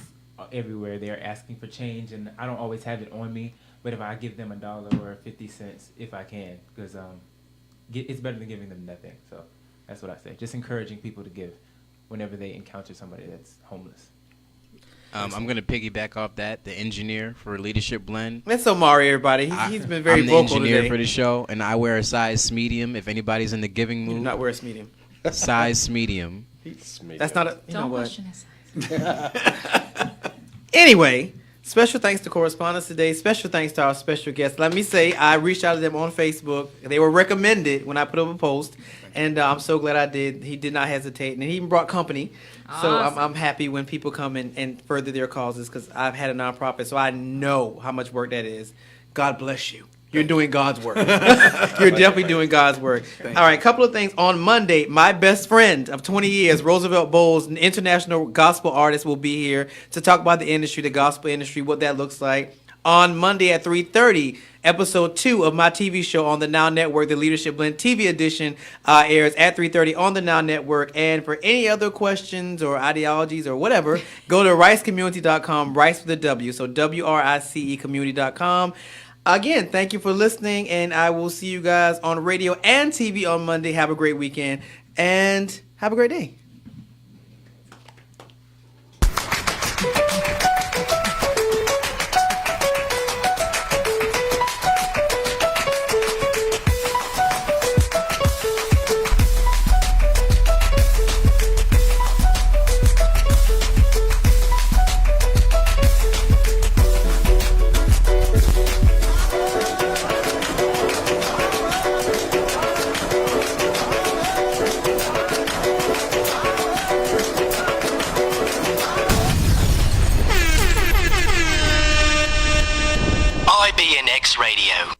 everywhere. They're asking for change, and I don't always have it on me. But if I give them $1 or 50 cents, if I can, because it's better than giving them nothing. So that's what I say. Just encouraging people to give whenever they encounter somebody that's homeless. I'm going to piggyback off that. The engineer for Leadership Blend. That's Omari, everybody. He's been very vocal today. I'm the engineer for the show, and I wear a size medium. If anybody's in the giving mood. You do not wear a medium. Size medium. That's not a... You Don't know what? question his size. Anyway, special thanks to correspondents today. Special thanks to our special guests. Let me say, I reached out to them on Facebook. They were recommended when I put up a post, and I'm so glad I did. He did not hesitate, and he even brought company. So Awesome. I'm happy when people come and further their causes, because I've had a nonprofit, so I know how much work that is. God bless you. You're doing God's work. You're definitely doing God's work. All right, a couple of things. On Monday, my best friend of 20 years, Roosevelt Bowles, an international gospel artist, will be here to talk about the industry, the gospel industry, what that looks like. On Monday at 3:30, episode 2 of my TV show on the Now Network, the Leadership Blend TV edition, airs at 3:30 on the Now Network. And for any other questions or ideologies or whatever, go to ricecommunity.com, Rice with a W, so WRICE community.com. Again, thank you for listening, and I will see you guys on radio and TV on Monday. Have a great weekend, and have a great day. IBNX Radio.